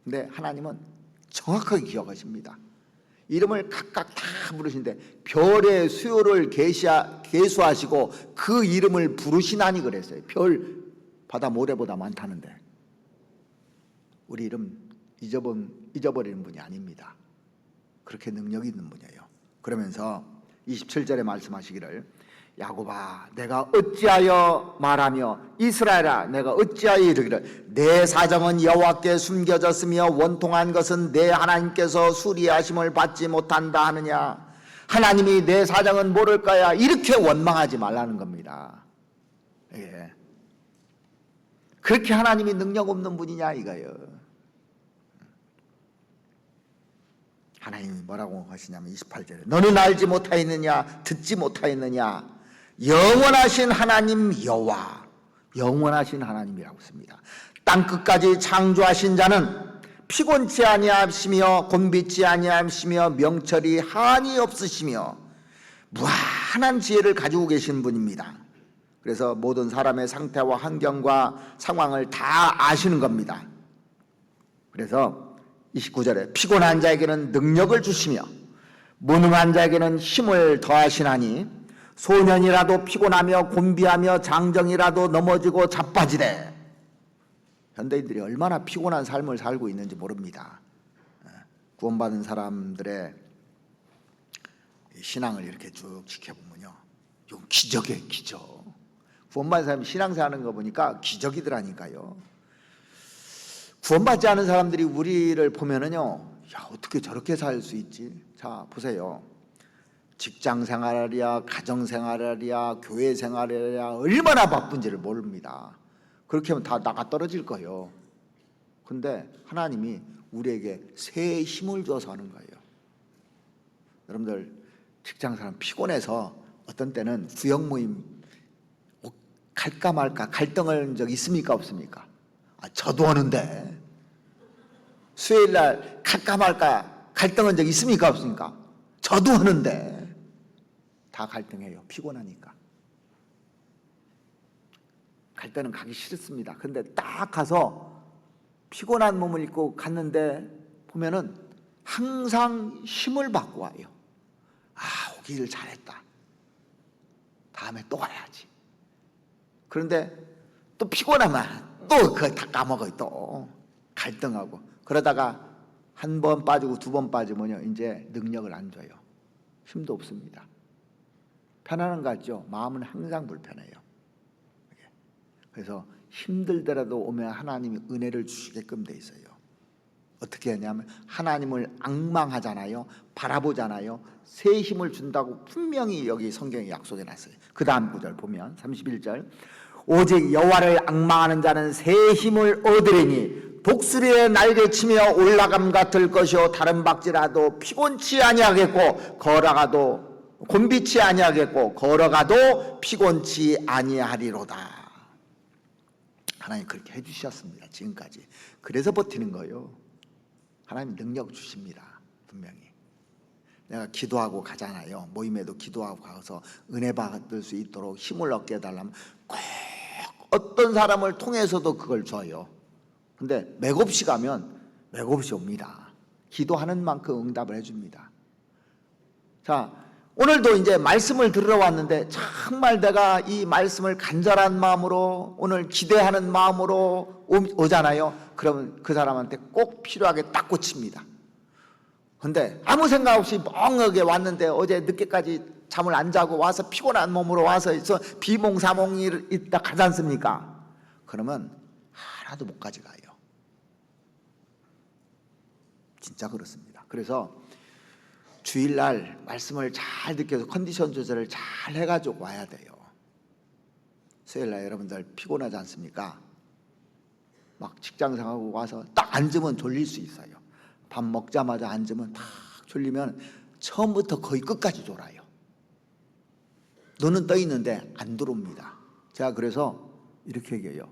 근데 하나님은 정확하게 기억하십니다. 이름을 각각 다 부르시는데 별의 수요를 계수하시고 그 이름을 부르시나니 그랬어요. 별 바다 모래보다 많다는데 우리 이름 잊어버리는 분이 아닙니다. 그렇게 능력이 있는 분이에요. 그러면서 27절에 말씀하시기를 야곱아 내가 어찌하여 말하며 이스라엘아 내가 어찌하여 이르기를 내 사정은 여호와께 숨겨졌으며 원통한 것은 내 하나님께서 수리하심을 받지 못한다 하느냐. 하나님이 내 사정은 모를까야. 이렇게 원망하지 말라는 겁니다. 예. 그렇게 하나님이 능력 없는 분이냐 이거예요. 하나님이 뭐라고 하시냐면 28절에 너는 알지 못하였느냐 듣지 못하였느냐 영원하신 하나님 여호와 영원하신 하나님이라고 씁니다. 땅끝까지 창조하신 자는 피곤치 아니하시며 곤비치 아니하시며 명철이 한이 없으시며 무한한 지혜를 가지고 계신 분입니다. 그래서 모든 사람의 상태와 환경과 상황을 다 아시는 겁니다. 그래서 29절에 피곤한 자에게는 능력을 주시며 무능한 자에게는 힘을 더하시나니 소년이라도 피곤하며 곤비하며 장정이라도 넘어지고 자빠지되. 현대인들이 얼마나 피곤한 삶을 살고 있는지 모릅니다. 구원받은 사람들의 신앙을 이렇게 쭉 지켜보면요 이건 기적이에요. 기적. 구원받은 사람이 신앙생활하는 거 보니까 기적이더라니까요. 구원받지 않은 사람들이 우리를 보면은요, 야 어떻게 저렇게 살 수 있지? 자 보세요. 직장 생활이야, 가정 생활이야, 교회 생활이야 얼마나 바쁜지를 모릅니다. 그렇게 하면 다 나가 떨어질 거예요. 근데 하나님이 우리에게 새 힘을 줘서 하는 거예요. 여러분들 직장 사람 피곤해서 어떤 때는 구역 모임 갈까 말까 갈등한 적 있습니까 없습니까? 저도 하는데 수요일날 갈까 말까 갈등한 적 있습니까 없습니까? 저도 하는데 다 갈등해요. 피곤하니까. 갈 때는 가기 싫습니다. 근데 딱 가서 피곤한 몸을 입고 갔는데 보면은 항상 힘을 받고 와요. 오길 잘했다. 다음에 또 가야지. 그런데 또 피곤하면 또 그거 다 까먹어요. 또 갈등하고 그러다가 한 번 빠지고 두 번 빠지면요 이제 능력을 안 줘요. 힘도 없습니다. 편안한 것 같죠? 마음은 항상 불편해요. 그래서 힘들더라도 오면 하나님이 은혜를 주시게끔 돼 있어요. 어떻게 하냐면 하나님을 앙망하잖아요. 바라보잖아요. 새 힘을 준다고 분명히 여기 성경에 약속해 놨어요. 그 다음 구절 보면 31절 오직 여호와를 앙망하는 자는 새 힘을 얻으리니 독수리의 날개치며 올라감 같을 것이요 다른 박지라도 피곤치 아니하겠고 걸어가도 곤비치 아니하겠고 걸어가도 피곤치 아니하리로다. 하나님 그렇게 해주셨습니다. 지금까지. 그래서 버티는 거예요. 하나님 능력 주십니다. 분명히. 내가 기도하고 가잖아요. 모임에도 기도하고 가서 은혜 받을 수 있도록 힘을 얻게 해달라면 꼭 어떤 사람을 통해서도 그걸 줘요. 근데 맥없이 가면 맥없이 옵니다. 기도하는 만큼 응답을 해줍니다. 자, 오늘도 이제 말씀을 들으러 왔는데 정말 내가 이 말씀을 간절한 마음으로 오늘 기대하는 마음으로 오잖아요. 그러면 그 사람한테 꼭 필요하게 딱 꽂힙니다. 근데 아무 생각 없이 멍하게 왔는데 어제 늦게까지 잠을 안 자고 와서 피곤한 몸으로 와서 비몽사몽이 있다 가지 않습니까? 그러면 하나도 못 가져가요. 진짜 그렇습니다. 그래서 주일날 말씀을 잘 느껴서 컨디션 조절을 잘 해가지고 와야 돼요. 수요일날 여러분들 피곤하지 않습니까? 막 직장생활하고 와서 딱 앉으면 졸릴 수 있어요. 밥 먹자마자 앉으면 딱 졸리면 처음부터 거의 끝까지 졸아요. 눈은 떠 있는데 안 들어옵니다. 제가 그래서 이렇게 얘기해요.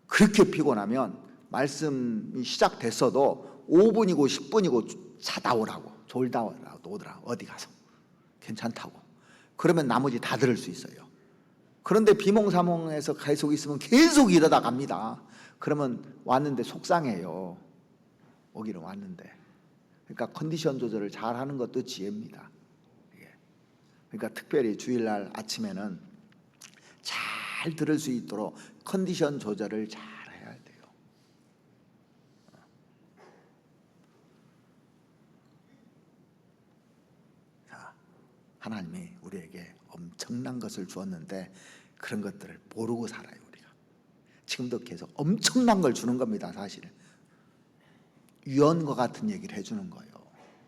그렇게 피곤하면 말씀이 시작됐어도 5분이고 10분이고 자다 오라고, 졸다 오더라고. 어디 가서 괜찮다고. 그러면 나머지 다 들을 수 있어요. 그런데 비몽사몽해서 계속 있으면 계속 이러다 갑니다. 그러면 왔는데 속상해요. 오기는 왔는데. 그러니까 컨디션 조절을 잘 하는 것도 지혜입니다. 그러니까 특별히 주일날 아침에는 잘 들을 수 있도록 컨디션 조절을 잘 해야 돼요. 자, 하나님이 우리에게 엄청난 것을 주었는데 그런 것들을 모르고 살아요. 우리가 지금도 계속 엄청난 걸 주는 겁니다. 사실은 유언과 같은 얘기를 해주는 거예요.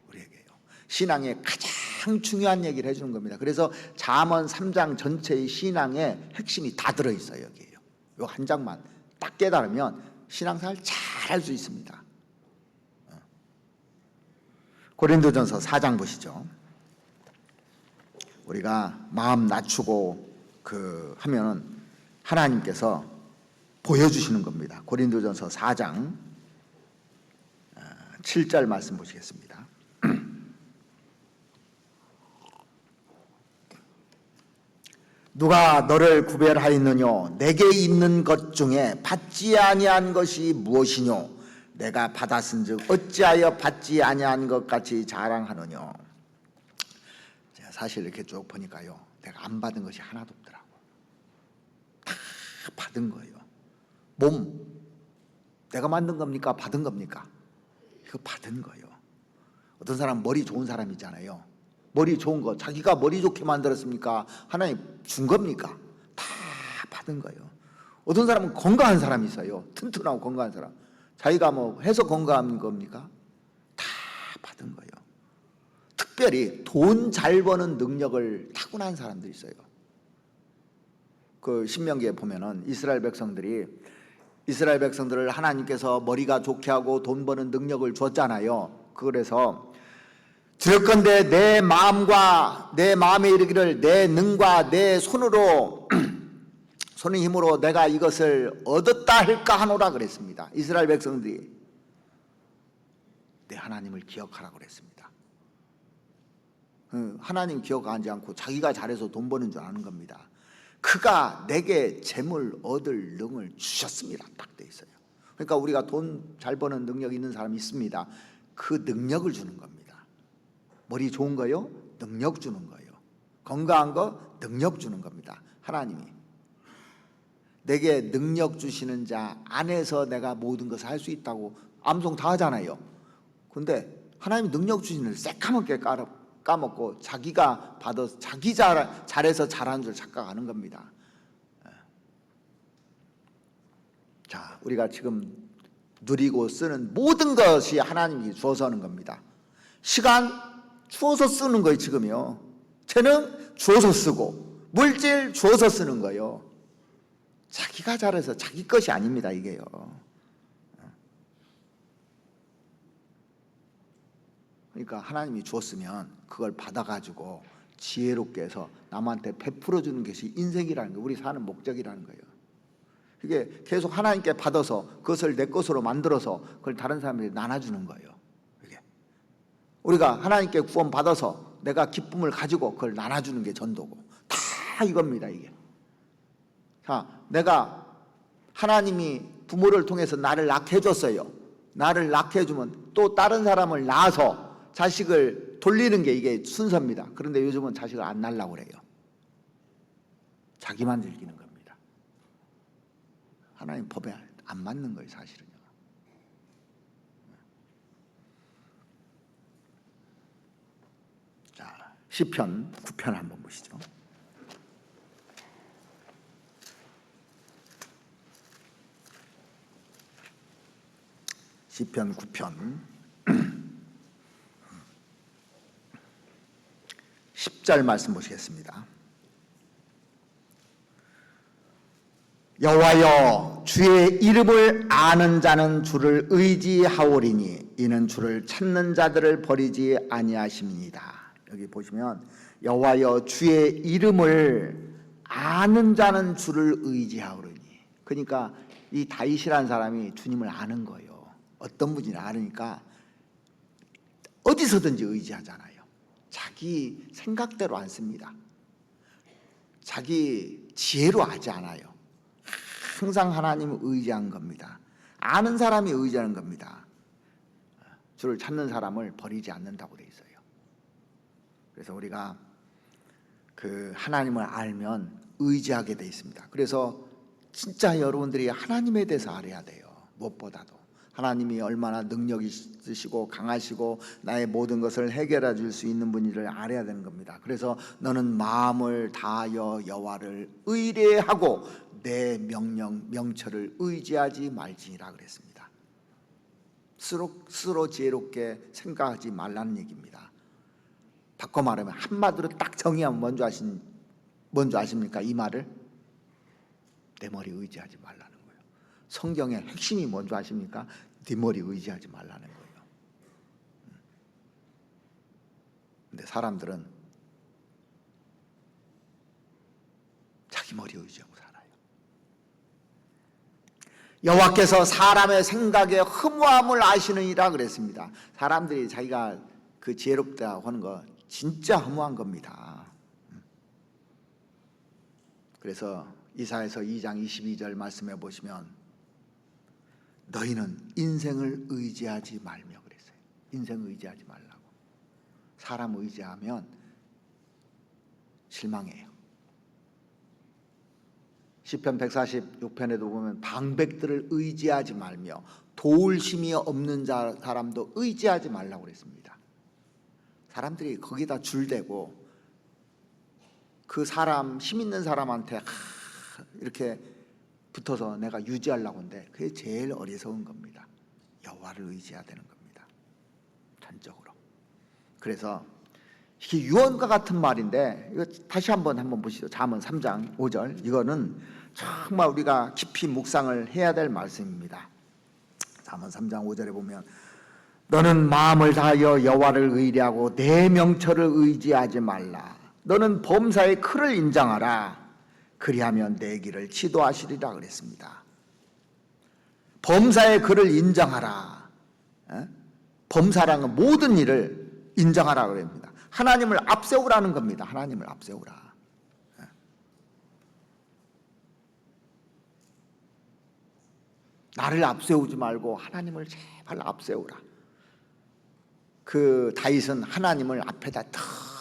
우리에게요. 신앙의 가장 중요한 얘기를 해주는 겁니다. 그래서 잠언 3장 전체의 신앙의 핵심이 다 들어있어요. 여기에요. 이 한 장만 딱 깨달으면 신앙생활 잘 할 수 있습니다. 고린도전서 4장 보시죠. 우리가 마음 낮추고 하면은 하나님께서 보여주시는 겁니다. 고린도전서 4장 7절 말씀 보시겠습니다. 누가 너를 구별하였느뇨? 내게 있는 것 중에 받지 아니한 것이 무엇이뇨? 내가 받았은즉 어찌하여 받지 아니한 것 같이 자랑하느뇨? 제가 사실 이렇게 쭉 보니까요, 내가 안 받은 것이 하나도 없더라고. 다 받은 거예요. 몸 내가 만든 겁니까? 받은 겁니까? 이거 받은 거예요. 어떤 사람 머리 좋은 사람 있잖아요. 머리 좋은 거 자기가 머리 좋게 만들었습니까? 하나님 준 겁니까? 다 받은 거예요. 어떤 사람은 건강한 사람이 있어요. 튼튼하고 건강한 사람. 자기가 뭐 해서 건강한 겁니까? 다 받은 거예요. 특별히 돈 잘 버는 능력을 타고난 사람들이 있어요. 그 신명기에 보면은 이스라엘 백성들을 하나님께서 머리가 좋게 하고 돈 버는 능력을 줬잖아요. 그래서 들었건대 내 마음과 내 마음에 이르기를 내 능과 내 손으로 손의 힘으로 내가 이것을 얻었다 할까 하노라 그랬습니다. 이스라엘 백성들이 내 하나님을 기억하라고 그랬습니다. 하나님 기억하지 않고 자기가 잘해서 돈 버는 줄 아는 겁니다. 그가 내게 재물 얻을 능을 주셨습니다. 딱 돼 있어요. 그러니까 우리가 돈 잘 버는 능력이 있는 사람이 있습니다. 그 능력을 주는 겁니다. 머리 좋은 거요? 능력 주는 거예요. 건강한 거? 능력 주는 겁니다. 하나님이 내게 능력 주시는 자 안에서 내가 모든 것을 할 수 있다고 암송 다 하잖아요. 근데 하나님이 능력 주시는 새까맣게 까먹고 자기가 받아서 자기 잘해서 잘하는 줄 착각하는 겁니다. 자, 우리가 지금 누리고 쓰는 모든 것이 하나님이 주어서 하는 겁니다. 시간 주어서 쓰는 거예요. 지금요. 재능 주어서 쓰고 물질 주어서 쓰는 거예요. 자기가 잘해서 자기 것이 아닙니다. 이게요. 그러니까 하나님이 주었으면 그걸 받아가지고 지혜롭게 해서 남한테 베풀어 주는 것이 인생이라는 거예요. 우리 사는 목적이라는 거예요. 이게 계속 하나님께 받아서 그것을 내 것으로 만들어서 그걸 다른 사람들이 나눠주는 거예요. 이게 우리가 하나님께 구원 받아서 내가 기쁨을 가지고 그걸 나눠주는 게 전도고, 다 이겁니다. 이게. 자, 내가 하나님이 부모를 통해서 나를 낳게 해줬어요. 나를 낳게 해주면 또 다른 사람을 낳아서 자식을 돌리는 게 이게 순서입니다. 그런데 요즘은 자식을 안 낳으려고 그래요. 자기만 즐기는 겁니다. 하나님 법에 안 맞는 거예요, 사실은요. 자, 시편 9편 한번 보시죠. 시편 9편 10절 말씀 보시겠습니다. 여호와여, 주의 이름을 아는 자는 주를 의지하오리니 이는 주를 찾는 자들을 버리지 아니하심이니이다. 여기 보시면 여호와여, 주의 이름을 아는 자는 주를 의지하오리니, 그러니까 이 다윗이라는 사람이 주님을 아는 거예요. 어떤 분인지 아니까 어디서든지 의지하잖아요. 자기 생각대로 안 씁니다. 자기 지혜로 하지 않아요. 항상 하나님을 의지한 겁니다. 아는 사람이 의지하는 겁니다. 주를 찾는 사람을 버리지 않는다고 돼 있어요. 그래서 우리가 그 하나님을 알면 의지하게 돼 있습니다. 그래서 진짜 여러분들이 하나님에 대해서 알아야 돼요. 무엇보다도 하나님이 얼마나 능력이 있으시고 강하시고 나의 모든 것을 해결해 줄 수 있는 분인지를 알아야 되는 겁니다. 그래서 너는 마음을 다하여 여호와를 의뢰하고 내 명철을 의지하지 말지니라 그랬습니다. 스스로 지혜롭게 생각하지 말라는 얘기입니다. 바꿔 말하면 한마디로 딱 정의하면 뭔지 아십니까? 이 말을 내 머리 의지하지 말라는 거예요. 성경의 핵심이 뭔지 아십니까? 네 머리 의지하지 말라는 거예요. 근데 사람들은 자기 머리 의지하고 살아요. 여호와께서 사람의 생각에 허무함을 아시느니라 그랬습니다. 사람들이 자기가 그 지혜롭다고 하는 거 진짜 허무한 겁니다. 그래서 이사야서 2장 22절 말씀해 보시면 너희는 인생을 의지하지 말며 그랬어요. 인생을 의지하지 말라고. 사람 의지하면 실망해요. 시편 146편에도 보면 방백들을 의지하지 말며 도울 힘이 없는 사람도 의지하지 말라고 그랬습니다. 사람들이 거기다 줄대고 그 사람, 힘 있는 사람한테 이렇게 붙어서 내가 유지하려고 하는데 그게 제일 어리석은 겁니다. 여호와를 의지해야 되는 겁니다. 전적으로. 그래서 이게 유언과 같은 말인데 이거 다시 한번 보시죠. 잠언 3장 5절. 이거는 정말 우리가 깊이 묵상을 해야 될 말씀입니다. 잠언 3장 5절에 보면 너는 마음을 다하여 여호와를 의뢰하고 내 명철을 의지하지 말라. 너는 범사의 크를 인정하라. 그리하면 내 길을 지도하시리라 그랬습니다. 범사의 그를 인정하라. 범사라는 모든 일을 인정하라 그럽니다. 하나님을 앞세우라는 겁니다. 하나님을 앞세우라. 나를 앞세우지 말고 하나님을 제발 앞세우라. 그 다윗은 하나님을 앞에다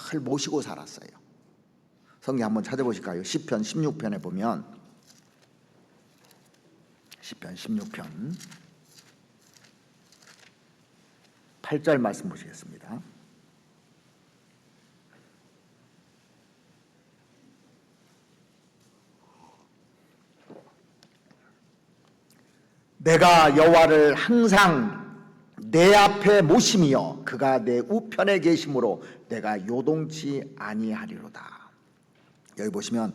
늘 모시고 살았어요. 성경 한번 찾아보실까요? 시편 16편에 보면 시편 16편 8절 말씀 보시겠습니다. 내가 여호와를 항상 내 앞에 모심이여 그가 내 우편에 계심으로 내가 요동치 아니하리로다. 여기 보시면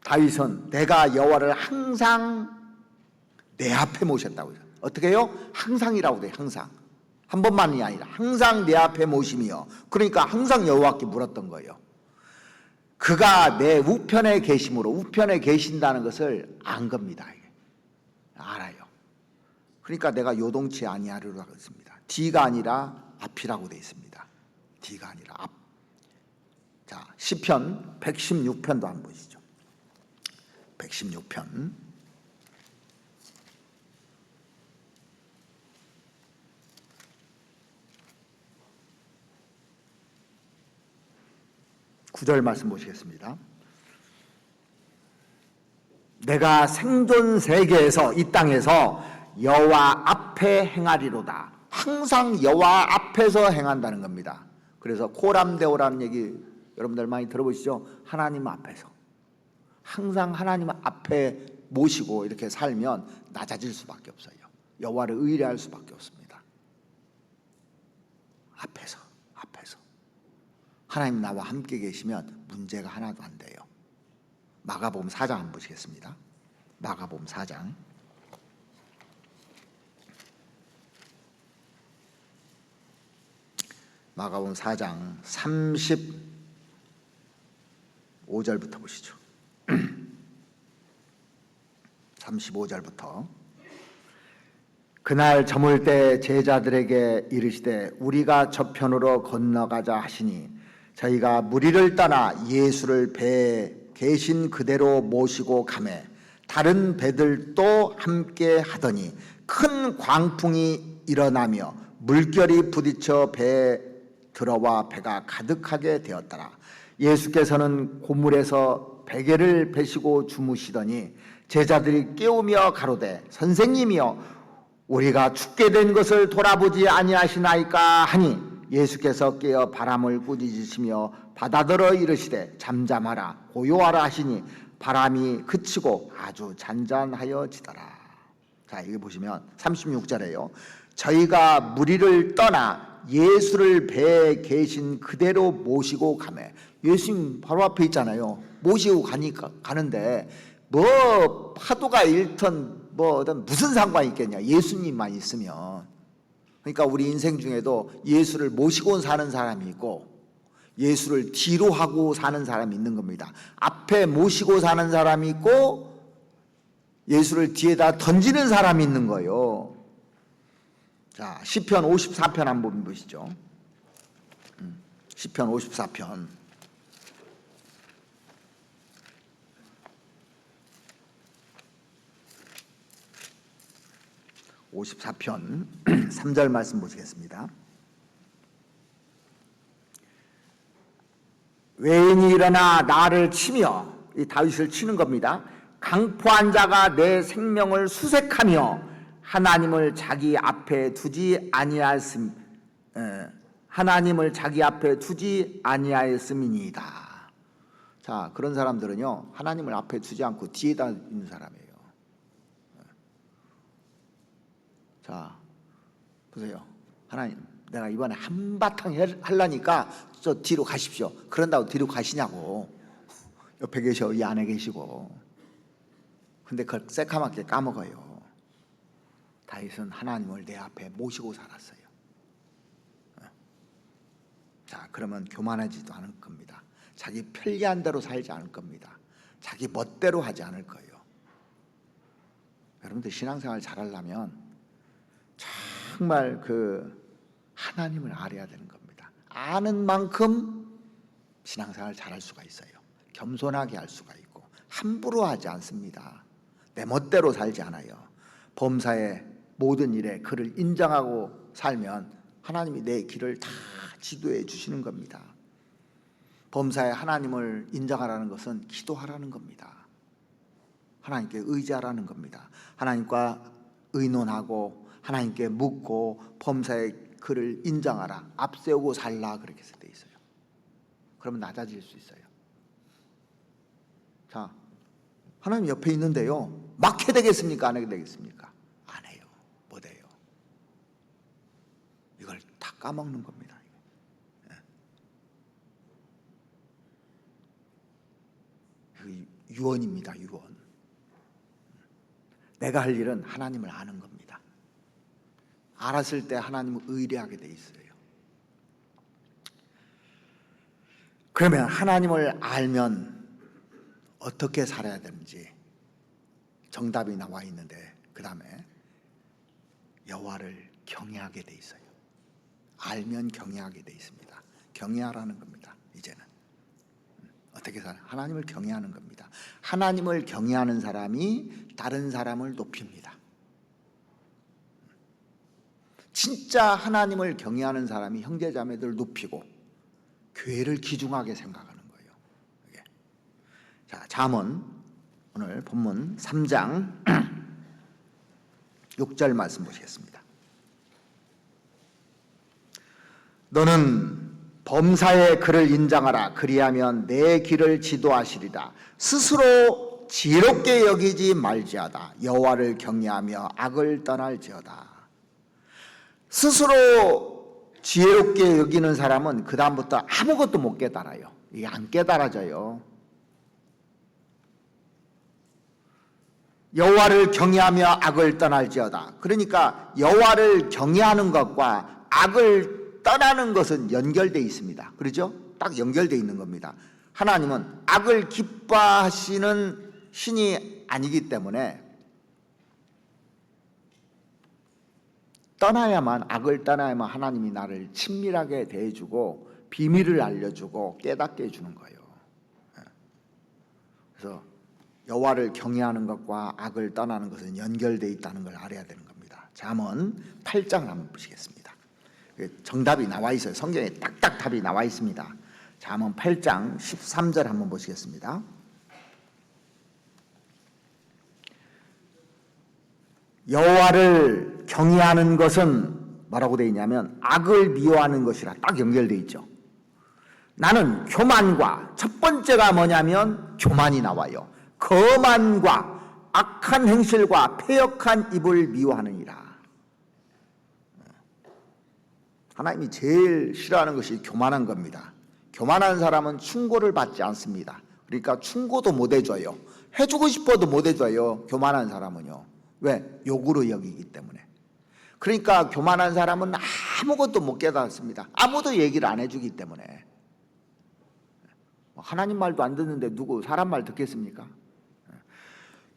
다윗은 내가 여호와를 항상 내 앞에 모셨다고 해요. 어떻게 해요? 항상이라고 돼요. 항상. 한 번만이 아니라 항상 내 앞에 모심이요. 그러니까 항상 여호와께 물었던 거예요. 그가 내 우편에 계심으로, 우편에 계신다는 것을 안 겁니다. 알아요. 그러니까 내가 요동치 아니하리라 했습니다. 뒤가 아니라 앞이라고 되어 있습니다. 뒤가 아니라 앞. 자, 시편 116편도 한번 보시죠. 116편 9절 말씀 보시겠습니다. 내가 생존 세계에서, 이 땅에서 여호와 앞에 행하리로다. 항상 여호와 앞에서 행한다는 겁니다. 그래서 코람데오라는 얘기 여러분들 많이 들어보시죠? 하나님 앞에서 항상 하나님 앞에 모시고 이렇게 살면 낮아질 수밖에 없어요. 여호와를 의뢰할 수밖에 없습니다. 앞에서 하나님 나와 함께 계시면 문제가 하나도 안 돼요. 마가복음 4장 한번 보시겠습니다. 마가복음 4장 마가복음 4장 35절부터 보시죠. 35절부터 그날 저물 때 제자들에게 이르시되 우리가 저편으로 건너가자 하시니 저희가 무리를 떠나 예수를 배에 계신 그대로 모시고 가매 다른 배들도 함께 하더니 큰 광풍이 일어나며 물결이 부딪혀 배에 들어와 배가 가득하게 되었더라. 예수께서는 고물에서 베개를 베시고 주무시더니 제자들이 깨우며 가로되 선생님이여 우리가 죽게 된 것을 돌아보지 아니하시나이까 하니 예수께서 깨어 바람을 꾸짖으시며 바다더러 이르시되 잠잠하라 고요하라 하시니 바람이 그치고 아주 잔잔하여지더라. 자, 여기 보시면 36절에요. 저희가 무리를 떠나 예수를 배에 계신 그대로 모시고 가매. 예수님 바로 앞에 있잖아요. 모시고 가는데 뭐 파도가 일턴 뭐 무슨 상관이 있겠냐. 예수님만 있으면. 그러니까 우리 인생 중에도 예수를 모시고 사는 사람이 있고 예수를 뒤로 하고 사는 사람이 있는 겁니다. 앞에 모시고 사는 사람이 있고 예수를 뒤에다 던지는 사람이 있는 거예요. 자, 시편 54편 한번 보시죠. 시편 54편 54편 3절 말씀 보시겠습니다. 외인이 일어나 나를 치며, 이 다윗을 치는 겁니다. 강포한 자가 내 생명을 수색하며 하나님을 자기 앞에 두지 아니하였음이니이다. 자, 그런 사람들은요 하나님을 앞에 두지 않고 뒤에다 있는 사람이에요. 자, 보세요. 하나님, 내가 이번에 한바탕 하려니까 저 뒤로 가십시오. 그런다고 뒤로 가시냐고. 옆에 계셔, 이 안에 계시고. 근데 그걸 새카맣게 까먹어요. 다윗은 하나님을 내 앞에 모시고 살았어요. 자, 그러면 교만하지도 않을 겁니다. 자기 편리한 대로 살지 않을 겁니다. 자기 멋대로 하지 않을 거예요. 여러분들 신앙생활 잘하려면 정말 하나님을 알아야 되는 겁니다. 아는 만큼 신앙생활 잘할 수가 있어요. 겸손하게 할 수가 있고 함부로 하지 않습니다. 내 멋대로 살지 않아요. 범사의 모든 일에 그를 인정하고 살면 하나님이 내 길을 다 지도해 주시는 겁니다. 범사에 하나님을 인정하라는 것은 기도하라는 겁니다. 하나님께 의지하라는 겁니다. 하나님과 의논하고 하나님께 묻고 범사에 그를 인정하라, 앞세우고 살라, 그렇게 돼 있어요. 그러면 낮아질 수 있어요. 자, 하나님 옆에 있는데요 막 해야 되겠습니까? 안 해야 되겠습니까? 안 해요. 못 해요. 이걸 다 까먹는 겁니다. 유언입니다. 유언. 내가 할 일은 하나님을 아는 겁니다. 알았을 때 하나님을 의뢰하게 돼 있어요. 그러면 하나님을 알면 어떻게 살아야 되는지 정답이 나와 있는데, 그 다음에 여호와를 경외하게 돼 있어요. 알면 경외하게 돼 있습니다. 경외하라는 겁니다. 이제는 어떻게 살아? 하나님을 경외하는 겁니다. 하나님을 경외하는 사람이 다른 사람을 높입니다. 진짜 하나님을 경외하는 사람이 형제자매들을 높이고 교회를 귀중하게 생각하는 거예요. 이게. 자, 잠언 오늘 본문 3장 6절 말씀 보시겠습니다. 너는 범사의 그를 인정하라. 그리하면 내 길을 지도하시리라. 스스로 지혜롭게 여기지 말지어다. 여호와를 경외하며 악을 떠날지어다. 스스로 지혜롭게 여기는 사람은 그 다음부터 아무것도 못 깨달아요. 이게 안 깨달아져요. 여호와를 경외하며 악을 떠날지어다. 그러니까 여호와를 경외하는 것과 악을 떠나는 것은 연결되어 있습니다. 그렇죠? 딱 연결되어 있는 겁니다. 하나님은 악을 기뻐하시는 신이 아니기 때문에 악을 떠나야만 하나님이 나를 친밀하게 대해주고 비밀을 알려주고 깨닫게 해주는 거예요. 그래서 여호와를 경외하는 것과 악을 떠나는 것은 연결되어 있다는 걸 알아야 되는 겁니다. 잠언 8장을 한번 보시겠습니다. 정답이 나와 있어요. 성경에 딱딱 답이 나와 있습니다. 잠언 8장 13절 한번 보시겠습니다. 여호와를 경외하는 것은 뭐라고 되어 있냐면 악을 미워하는 것이라 딱 연결되어 있죠. 나는 교만과, 첫 번째가 뭐냐면 교만이 나와요. 거만과 악한 행실과 패역한 입을 미워하느니라. 하나님이 제일 싫어하는 것이 교만한 겁니다. 교만한 사람은 충고를 받지 않습니다. 그러니까 충고도 못 해줘요. 해주고 싶어도 못 해줘요. 교만한 사람은요. 왜? 욕으로 여기기 때문에. 그러니까 교만한 사람은 아무것도 못 깨닫습니다. 아무도 얘기를 안 해주기 때문에. 하나님 말도 안 듣는데 누구 사람 말 듣겠습니까?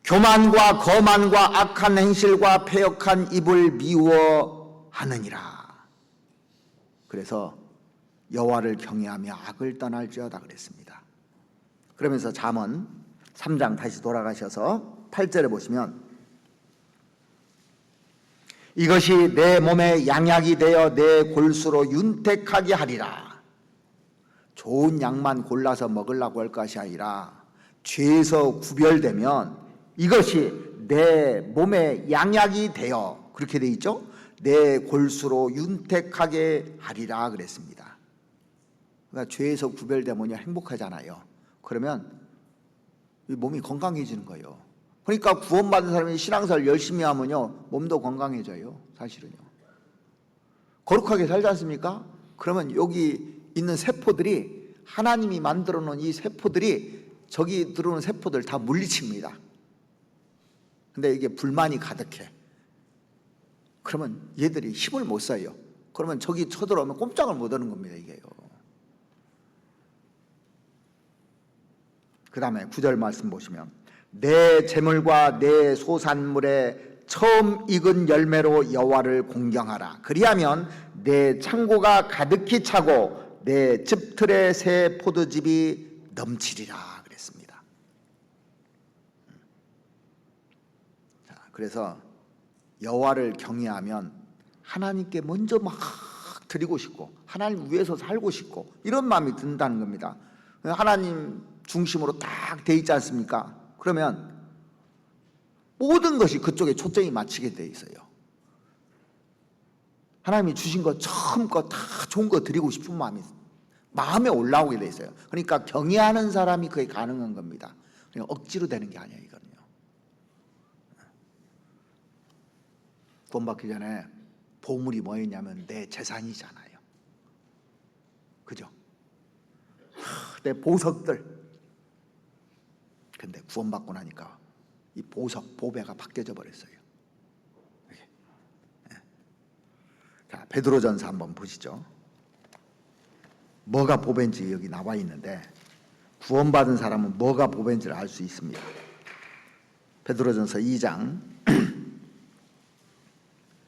교만과 거만과 악한 행실과 패역한 입을 미워하느니라. 그래서 여호와를 경외하며 악을 떠날지어다 그랬습니다. 그러면서 잠언 3장 다시 돌아가셔서 8절에 보시면 이것이 내 몸에 양약이 되어 내 골수로 윤택하게 하리라. 좋은 약만 골라서 먹으려고 할 것이 아니라 죄에서 구별되면 이것이 내 몸에 양약이 되어, 그렇게 돼 있죠? 내 골수로 윤택하게 하리라 그랬습니다. 그러니까 죄에서 구별되면 행복하잖아요. 그러면 몸이 건강해지는 거예요. 그러니까 구원받은 사람이 신앙생활 열심히 하면요 몸도 건강해져요. 사실은요. 거룩하게 살지 않습니까? 그러면 여기 있는 세포들이, 하나님이 만들어 놓은 이 세포들이 저기 들어오는 세포들 다 물리칩니다. 근데 이게 불만이 가득해. 그러면 얘들이 힘을 못 써요. 그러면 저기 쳐들어오면 꼼짝을 못 하는 겁니다. 이게요. 그 다음에 9절 말씀 보시면 내 재물과 내 소산물에 처음 익은 열매로 여호와를 공경하라. 그리하면 내 창고가 가득히 차고 내 집틀에 새 포도즙이 넘치리라 그랬습니다. 자, 그래서 여호와를 경외하면 하나님께 먼저 막 드리고 싶고 하나님 위해서 살고 싶고 이런 마음이 든다는 겁니다. 하나님 중심으로 딱 돼 있지 않습니까? 그러면 모든 것이 그쪽에 초점이 맞추게 돼 있어요. 하나님이 주신 것 처음껏 다 좋은 거 드리고 싶은 마음에 올라오게 돼 있어요. 그러니까 경외하는 사람이 그게 가능한 겁니다. 그러니까 억지로 되는 게 아니에요. 이거는요. 돈 받기 전에 보물이 뭐였냐면 내 재산이잖아요. 그죠? 내 보석들. 근데 구원받고 나니까 이 보석, 보배가 바뀌어져 버렸어요. 자, 베드로전서 한번 보시죠. 뭐가 보배인지 여기 나와 있는데 구원받은 사람은 뭐가 보배인지를 알 수 있습니다. 베드로전서 2장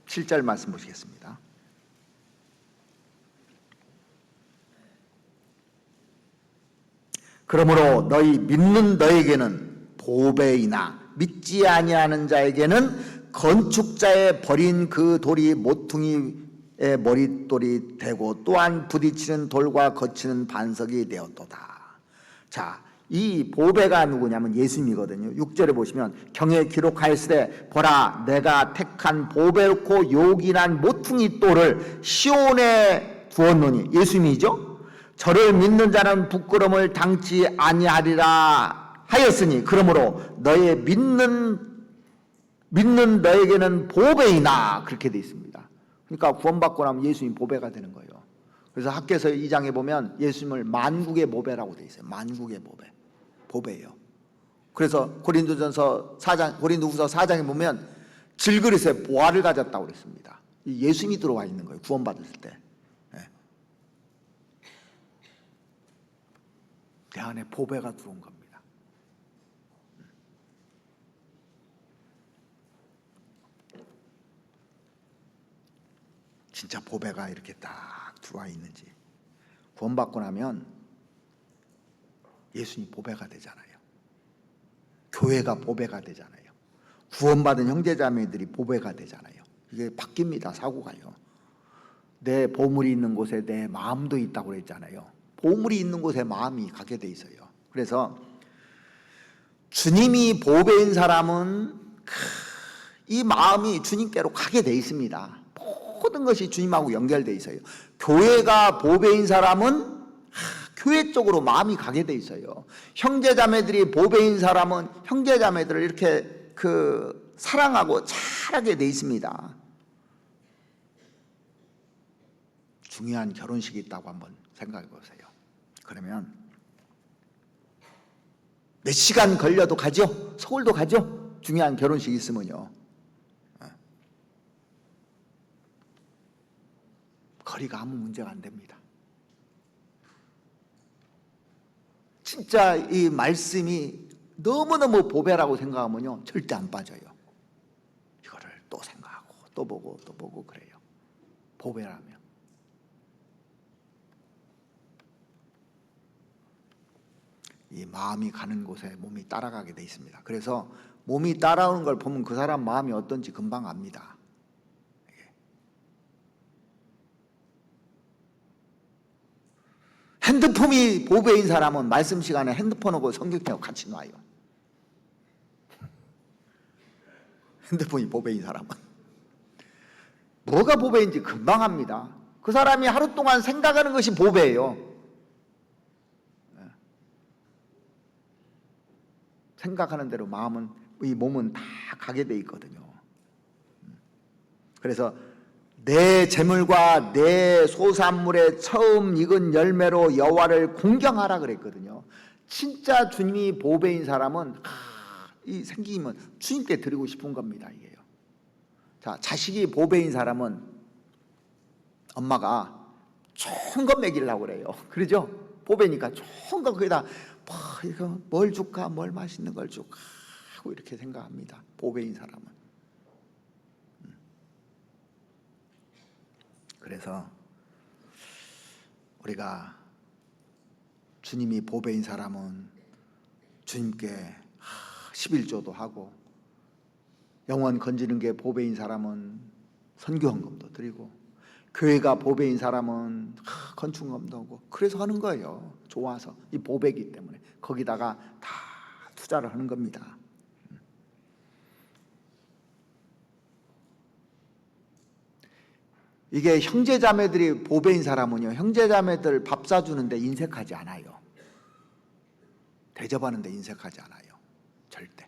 7절 말씀 보시겠습니다. 그러므로 너희 믿는 너에게는 보배이나 믿지 아니하는 자에게는 건축자의 버린 그 돌이 모퉁이의 머릿돌이 되고 또한 부딪히는 돌과 거치는 반석이 되었도다. 자, 이 보배가 누구냐면 예수님이거든요. 6절에 보시면 경에 기록하였으되 보라 내가 택한 보배롭고 요긴한 모퉁이 돌을 시온에 두었노니 예수님이죠. 저를 믿는 자는 부끄러움을 당치 아니하리라 하였으니 그러므로 너의 믿는 너에게는 보배이나 그렇게 돼 있습니다. 그러니까 구원받고 나면 예수님 보배가 되는 거예요. 그래서 학개서 2장에 보면 예수님을 만국의 보배라고 돼 있어요. 만국의 보배예요. 그래서 고린도후서 4장에 보면 질그릇에 보화를 가졌다고 그랬습니다. 예수님이 들어와 있는 거예요. 구원받았을 때. 내 안에 보배가 들어온 겁니다. 진짜 보배가 이렇게 딱 들어와 있는지. 구원받고 나면 예수님 보배가 되잖아요. 교회가 보배가 되잖아요. 구원받은 형제자매들이 보배가 되잖아요. 이게 바뀝니다. 사고가요. 내 보물이 있는 곳에 내 마음도 있다고 그랬잖아요. 보물이 있는 곳에 마음이 가게 돼 있어요. 그래서 주님이 보배인 사람은 이 마음이 주님께로 가게 돼 있습니다. 모든 것이 주님하고 연결돼 있어요. 교회가 보배인 사람은 교회 쪽으로 마음이 가게 돼 있어요. 형제자매들이 보배인 사람은 형제자매들을 이렇게 사랑하고 잘하게 돼 있습니다. 중요한 결혼식이 있다고 한번 생각해 보세요. 그러면 몇 시간 걸려도 가죠? 서울도 가죠? 중요한 결혼식이 있으면요. 거리가 아무 문제가 안 됩니다. 진짜 이 말씀이 너무너무 보배라고 생각하면요. 절대 안 빠져요. 이거를 또 생각하고 또 보고 그래요. 보배라면. 이 마음이 가는 곳에 몸이 따라가게 돼 있습니다. 그래서 몸이 따라오는 걸 보면 그 사람 마음이 어떤지 금방 압니다. 핸드폰이 보배인 사람은 말씀 시간에 핸드폰하고 성경하고 같이 놔요. 핸드폰이 보배인 사람은 뭐가 보배인지 금방 압니다. 그 사람이 하루 동안 생각하는 것이 보배예요. 생각하는 대로 이 몸은 다 가게 돼 있거든요. 그래서 내 재물과 내 소산물의 처음 익은 열매로 여호와를 공경하라 그랬거든요. 진짜 주님이 보배인 사람은 이 생기면 주님께 드리고 싶은 겁니다. 이게요. 자, 자식이 보배인 사람은 엄마가 좋은 거 먹이려고 그래요. 그러죠? 보배니까 좋은 거 거기다 이거 뭘 줄까? 뭘 맛있는 걸 줄까? 하고 이렇게 생각합니다. 보배인 사람은. 그래서 우리가 주님이 보배인 사람은 주님께 11조도 하고 영혼 건지는 게 보배인 사람은 선교헌금도 드리고 교회가 보배인 사람은 건축헌금도 하고 그래서 하는 거예요. 좋아서 이 보배이기 때문에 거기다가 다 투자를 하는 겁니다. 이게 형제자매들이 보배인 사람은요, 형제자매들 밥 사주는데 인색하지 않아요. 대접하는데 인색하지 않아요. 절대.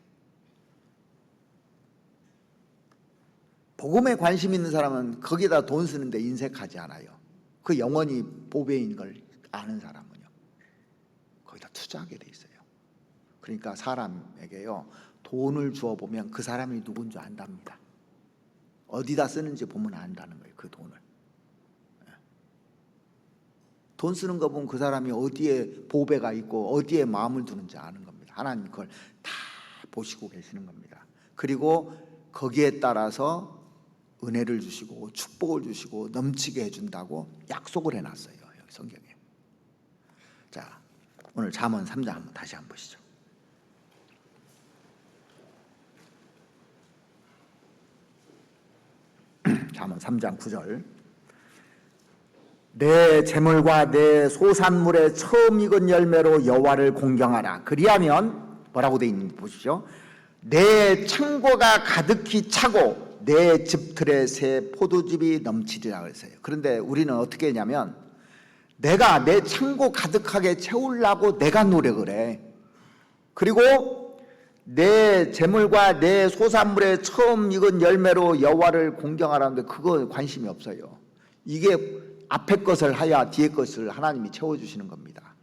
복음에 관심 있는 사람은 거기다 돈 쓰는데 인색하지 않아요. 그 영원히 보배인 걸 아는 사람은요, 거기다 투자하게 돼 있어요. 그러니까 사람에게요, 돈을 주어 보면 그 사람이 누군지 안답니다. 어디다 쓰는지 보면 안다는 거예요. 그 돈을. 돈 쓰는 거 보면 그 사람이 어디에 보배가 있고 어디에 마음을 두는지 아는 겁니다. 하나님 그걸 다 보시고 계시는 겁니다. 그리고 거기에 따라서 은혜를 주시고 축복을 주시고 넘치게 해준다고 약속을 해놨어요. 여기 성경에. 자, 오늘 잠언 3장 한번 다시 한번 보시죠. 잠언 3장 9절. 내 재물과 내 소산물의 처음 익은 열매로 여호와를 공경하라. 그리하면 뭐라고 되어 있는지 보십시오. 내 창고가 가득히 차고 내 집틀에 새 포도즙이 넘치리라 그랬어요. 그런데 우리는 어떻게 했냐면 내가 내 창고 가득하게 채우려고 내가 노력을 해. 그리고 내 재물과 내 소산물의 처음 익은 열매로 여호와를 공경하라는데 그거 관심이 없어요. 이게 앞에 것을 하야 뒤에 것을 하나님이 채워주시는 겁니다.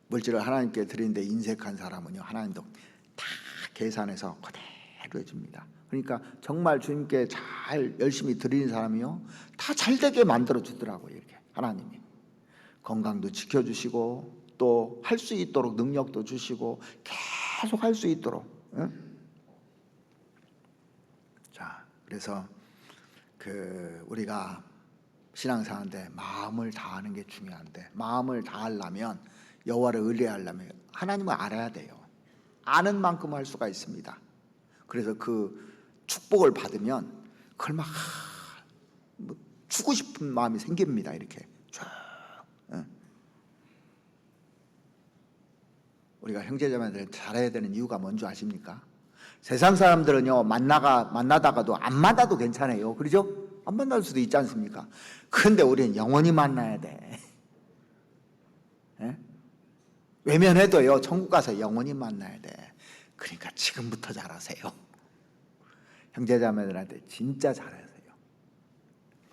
물질을 하나님께 드리는데 인색한 사람은요, 하나님도 다 계산해서 그대로 해줍니다. 그러니까 정말 주님께 잘 열심히 드리는 사람이요, 다 잘되게 만들어 주더라고요. 이렇게 하나님이 건강도 지켜주시고 또 할 수 있도록 능력도 주시고 계속 할 수 있도록. 응? 자, 그래서 우리가 신앙생활인데 마음을 다하는 게 중요한데, 마음을 다하려면 여호와를 의뢰하려면 하나님을 알아야 돼요. 아는 만큼 할 수가 있습니다. 그래서 그 축복을 받으면 그걸 막 주고 싶은 마음이 생깁니다. 이렇게 쭉. 우리가 형제자매들 잘해야 되는 이유가 뭔지 아십니까? 세상 사람들은요, 만나다가도 안 만나도 괜찮아요. 그러죠? 안 만날 수도 있지 않습니까? 그런데 우리는 영원히 만나야 돼. 예? 외면해도요, 천국 가서 영원히 만나야 돼. 그러니까 지금부터 잘하세요. 형제자매들한테 진짜 잘하세요.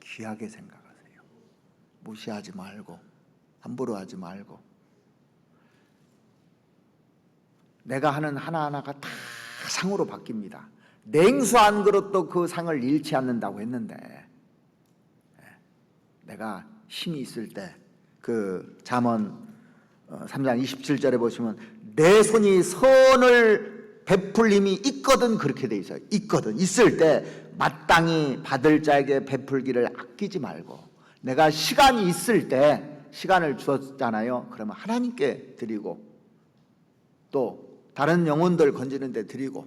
귀하게 생각하세요. 무시하지 말고, 함부로 하지 말고. 내가 하는 하나하나가 다 상으로 바뀝니다. 냉수 한 그릇도 그 상을 잃지 않는다고 했는데, 내가 힘이 있을 때 그 잠언 3장 27절에 보시면 내 손이 선을 베풀 힘이 있거든, 그렇게 돼 있어요. 있거든. 있을 때 마땅히 받을 자에게 베풀기를 아끼지 말고, 내가 시간이 있을 때 시간을 주었잖아요. 그러면 하나님께 드리고 또 다른 영혼들 건지는 데 드리고,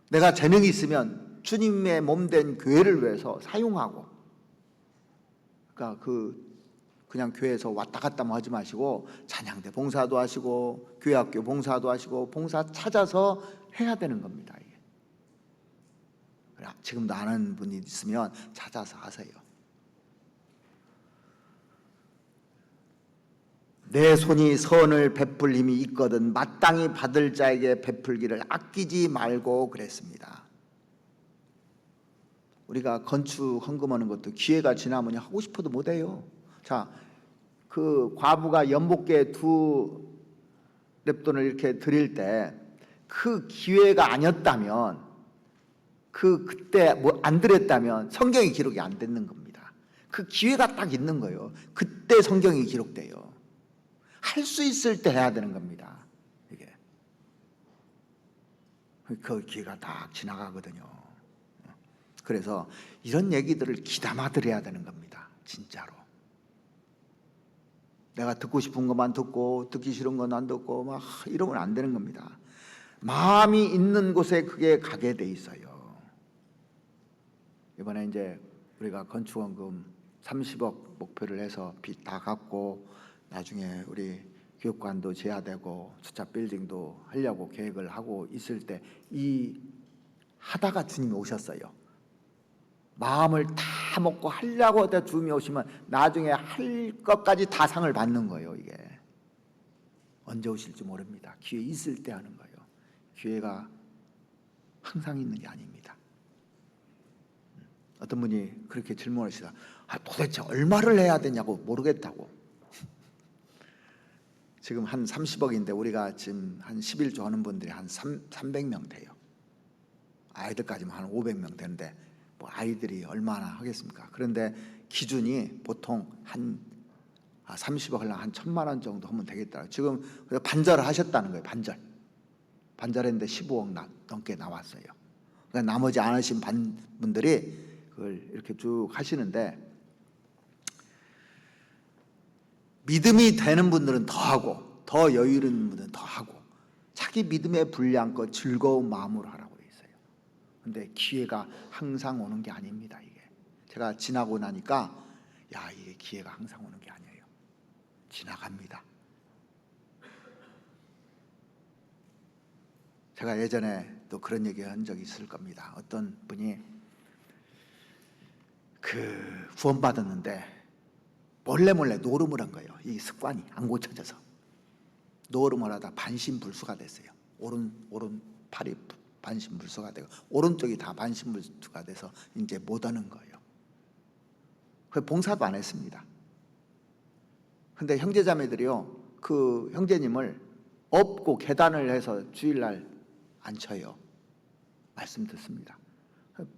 내가 재능이 있으면 주님의 몸된 교회를 위해서 사용하고, 그러니까 그냥 교회에서 왔다 갔다 하지 마시고 찬양대 봉사도 하시고 교회학교 봉사도 하시고 봉사 찾아서 해야 되는 겁니다. 이게. 지금도 아는 분이 있으면 찾아서 하세요. 내 손이 선을 베풀 힘이 있거든 마땅히 받을 자에게 베풀기를 아끼지 말고 그랬습니다. 우리가 건축 헌금하는 것도 기회가 지나면 하고 싶어도 못해요. 자, 그 과부가 연복계 2렙돈을 이렇게 드릴 때 그 기회가 아니었다면, 그때 뭐 안 드렸다면 성경이 기록이 안 되는 겁니다. 그 기회가 딱 있는 거예요. 그때 성경이 기록돼요. 할 수 있을 때 해야 되는 겁니다. 이게 그 기회가 딱 지나가거든요. 그래서 이런 얘기들을 귀담아 들어야 되는 겁니다. 진짜로. 내가 듣고 싶은 것만 듣고 듣기 싫은 건 안 듣고 막 이러면 안 되는 겁니다. 마음이 있는 곳에 그게 가게 돼 있어요. 이번에 이제 우리가 건축원금 30억 목표를 해서 빚 다 갚고 나중에 우리 교육관도 재야되고 주차 빌딩도 하려고 계획을 하고 있을 때 이 하다가 주님이 오셨어요. 마음을 다 먹고 하려고 하다 주님이 오시면 나중에 할 것까지 다 상을 받는 거예요. 이게 언제 오실지 모릅니다. 기회 있을 때 하는 거예요. 기회가 항상 있는 게 아닙니다. 어떤 분이 그렇게 질문하시다. 도대체 얼마를 해야 되냐고 모르겠다고. 지금 한 30억인데 우리가 지금 한 11조 하는 분들이 한 300명 돼요. 아이들까지만 한 500명 되는데 뭐 아이들이 얼마나 하겠습니까? 그런데 기준이 보통 한 30억 하려면 한 1,000만 원 정도 하면 되겠다. 지금 반절을 하셨다는 거예요. 반절했는데 15억 넘게 나왔어요. 그러니까 나머지 안 하신 분들이 그걸 이렇게 쭉 하시는데, 믿음이 되는 분들은 더 하고, 더 여유 있는 분들은 더 하고, 자기 믿음의 분량껏 즐거운 마음으로 하라고 돼 있어요. 근데 기회가 항상 오는 게 아닙니다. 이게 제가 지나고 나니까, 야, 이게 기회가 항상 오는 게 아니에요. 지나갑니다. 제가 예전에 또 그런 얘기 한 적이 있을 겁니다. 어떤 분이 구원 받았는데 몰래 노름을 한 거예요. 이 습관이 안 고쳐져서 노름을 하다 반신불수가 됐어요. 오른팔이 반신불수가 되고 오른쪽이 다 반신불수가 돼서 이제 못 하는 거예요. 그 봉사도 안 했습니다. 근데 형제자매들이요, 그 형제님을 업고 계단을 해서 주일날 앉혀요. 말씀 듣습니다.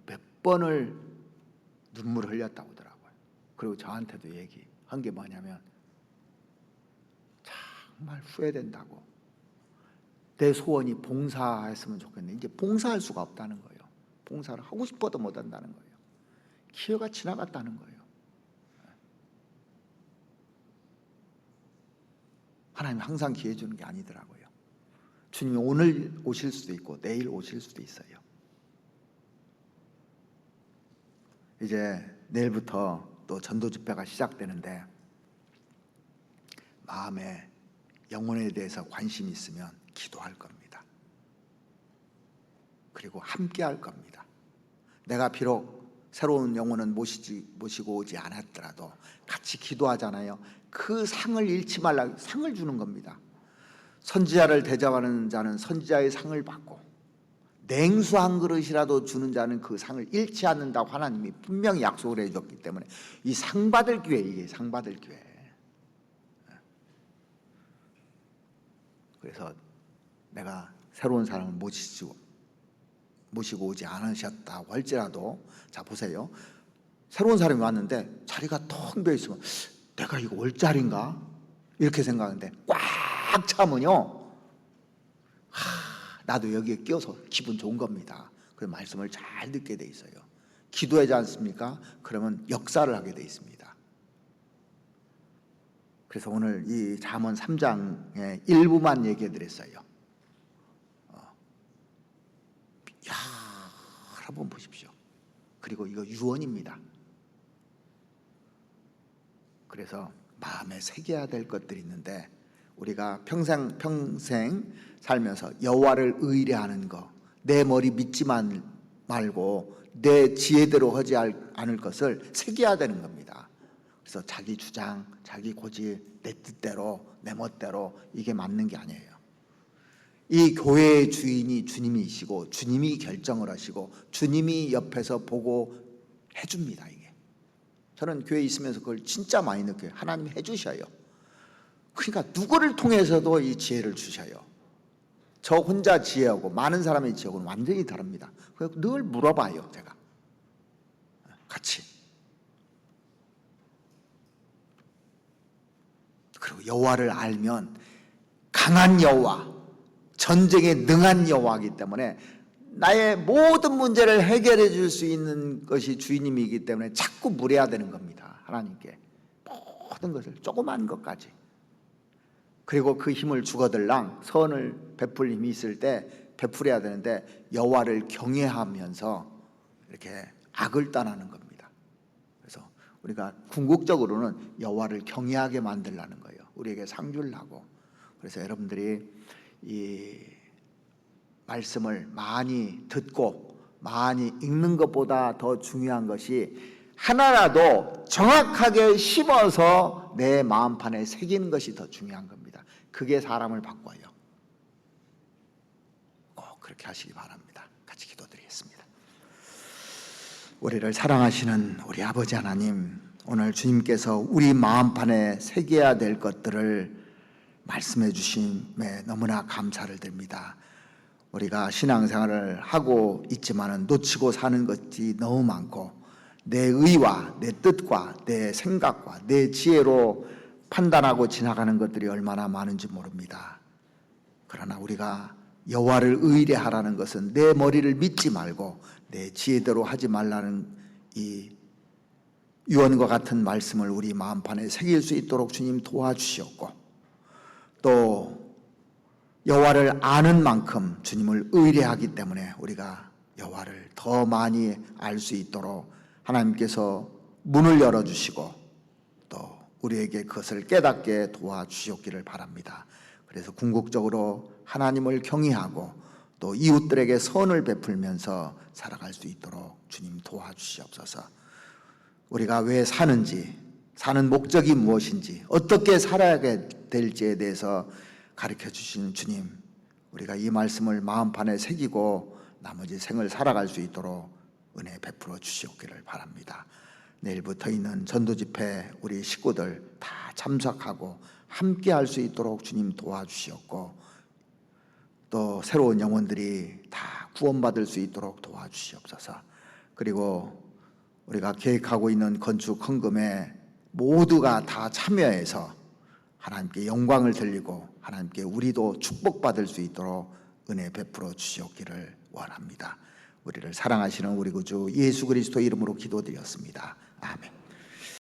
몇 번을 눈물을 흘렸다고 하더라고요. 그리고 저한테도 얘기한 게 뭐냐면, 정말 후회된다고. 내 소원이 봉사했으면 좋겠는데 이제 봉사할 수가 없다는 거예요. 봉사를 하고 싶어도 못 한다는 거예요. 기회가 지나갔다는 거예요. 하나님이 항상 기회 주는 게 아니더라고요. 주님이 오늘 오실 수도 있고 내일 오실 수도 있어요. 이제 내일부터 또 전도 집회가 시작되는데, 마음에 영혼에 대해서 관심이 있으면 기도할 겁니다. 그리고 함께 할 겁니다. 내가 비록 새로운 영혼은 모시고 오지 않았더라도 같이 기도하잖아요. 그 상을 잃지 말라. 상을 주는 겁니다. 선지자를 대접하는 자는 선지자의 상을 받고, 냉수 한 그릇이라도 주는 자는 그 상을 잃지 않는다고 하나님이 분명히 약속을 해줬기 때문에 이 상 받을 기회, 이게 상 받을 기회. 그래서 내가 새로운 사람을 모시고 오지 않으셨다고 할지라도, 자 보세요, 새로운 사람이 왔는데 자리가 텅 비어 있으면 내가 이거 올 자리인가 이렇게 생각하는데, 꽉 차면요, 나도 여기에 끼어서 기분 좋은 겁니다. 그래서 말씀을 잘 듣게 돼 있어요. 기도하지 않습니까? 그러면 역사를 하게 돼 있습니다. 그래서 오늘 이 잠언 3장의 일부만 얘기해 드렸어요. 여러 번 보십시오. 그리고 이거 유언입니다. 그래서 마음에 새겨야 될 것들이 있는데, 우리가 평생 살면서 여호와를 의뢰하는 거, 내 머리 믿지만 말고 내 지혜대로 하지 않을 것을 새겨야 되는 겁니다. 그래서 자기 주장, 자기 고집, 내 뜻대로, 내 멋대로, 이게 맞는 게 아니에요. 이 교회의 주인이 주님이시고, 주님이 결정을 하시고, 주님이 옆에서 보고 해줍니다. 이게 저는 교회에 있으면서 그걸 진짜 많이 느껴요. 하나님이 해주셔요. 그러니까 누구를 통해서도 이 지혜를 주셔요. 저 혼자 지혜하고 많은 사람의 지혜하고는 완전히 다릅니다. 그래서 늘 물어봐요, 제가 같이. 그리고 여호와를 알면 강한 여호와, 전쟁에 능한 여호와이기 때문에 나의 모든 문제를 해결해 줄 수 있는 것이 주님이기 때문에 자꾸 물어야 되는 겁니다. 하나님께 모든 것을, 조그만 것까지. 그리고 그 힘을 주거들랑 선을 베풀 힘이 있을 때 베풀어야 되는데, 여호와를 경외하면서 이렇게 악을 떠나는 겁니다. 그래서 우리가 궁극적으로는 여호와를 경외하게 만들라는 거예요. 우리에게 상 주려고. 그래서 여러분들이 이 말씀을 많이 듣고 많이 읽는 것보다 더 중요한 것이, 하나라도 정확하게 심어서 내 마음판에 새기는 것이 더 중요한 겁니다. 그게 사람을 바꿔요. 꼭 그렇게 하시기 바랍니다. 같이 기도드리겠습니다. 우리를 사랑하시는 우리 아버지 하나님, 오늘 주님께서 우리 마음판에 새겨야 될 것들을 말씀해 주심에 너무나 감사를 드립니다. 우리가 신앙생활을 하고 있지만은 놓치고 사는 것이 너무 많고 내 의와 내 뜻과 내 생각과 내 지혜로 판단하고 지나가는 것들이 얼마나 많은지 모릅니다. 그러나 우리가 여호와를 의뢰하라는 것은 내 머리를 믿지 말고 내 지혜대로 하지 말라는 이 유언과 같은 말씀을 우리 마음판에 새길 수 있도록 주님 도와주시옵고, 또 여호와를 아는 만큼 주님을 의뢰하기 때문에 우리가 여호와를 더 많이 알 수 있도록 하나님께서 문을 열어주시고 또 우리에게 그것을 깨닫게 도와주시옵기를 바랍니다. 그래서 궁극적으로 하나님을 경외하고 또 이웃들에게 선을 베풀면서 살아갈 수 있도록 주님 도와주시옵소서. 우리가 왜 사는지, 사는 목적이 무엇인지, 어떻게 살아야 될지에 대해서 가르쳐 주시는 주님, 우리가 이 말씀을 마음판에 새기고 나머지 생을 살아갈 수 있도록 은혜 베풀어 주시옵기를 바랍니다. 내일부터 있는 전도집회 우리 식구들 다 참석하고 함께 할 수 있도록 주님 도와주시옵고, 또 새로운 영혼들이 다 구원받을 수 있도록 도와주시옵소서. 그리고 우리가 계획하고 있는 건축 헌금에 모두가 다 참여해서 하나님께 영광을 돌리고 하나님께 우리도 축복받을 수 있도록 은혜 베풀어 주시옵기를 원합니다. 우리를 사랑하시는 우리 구주 예수 그리스도 이름으로 기도드렸습니다. 아멘.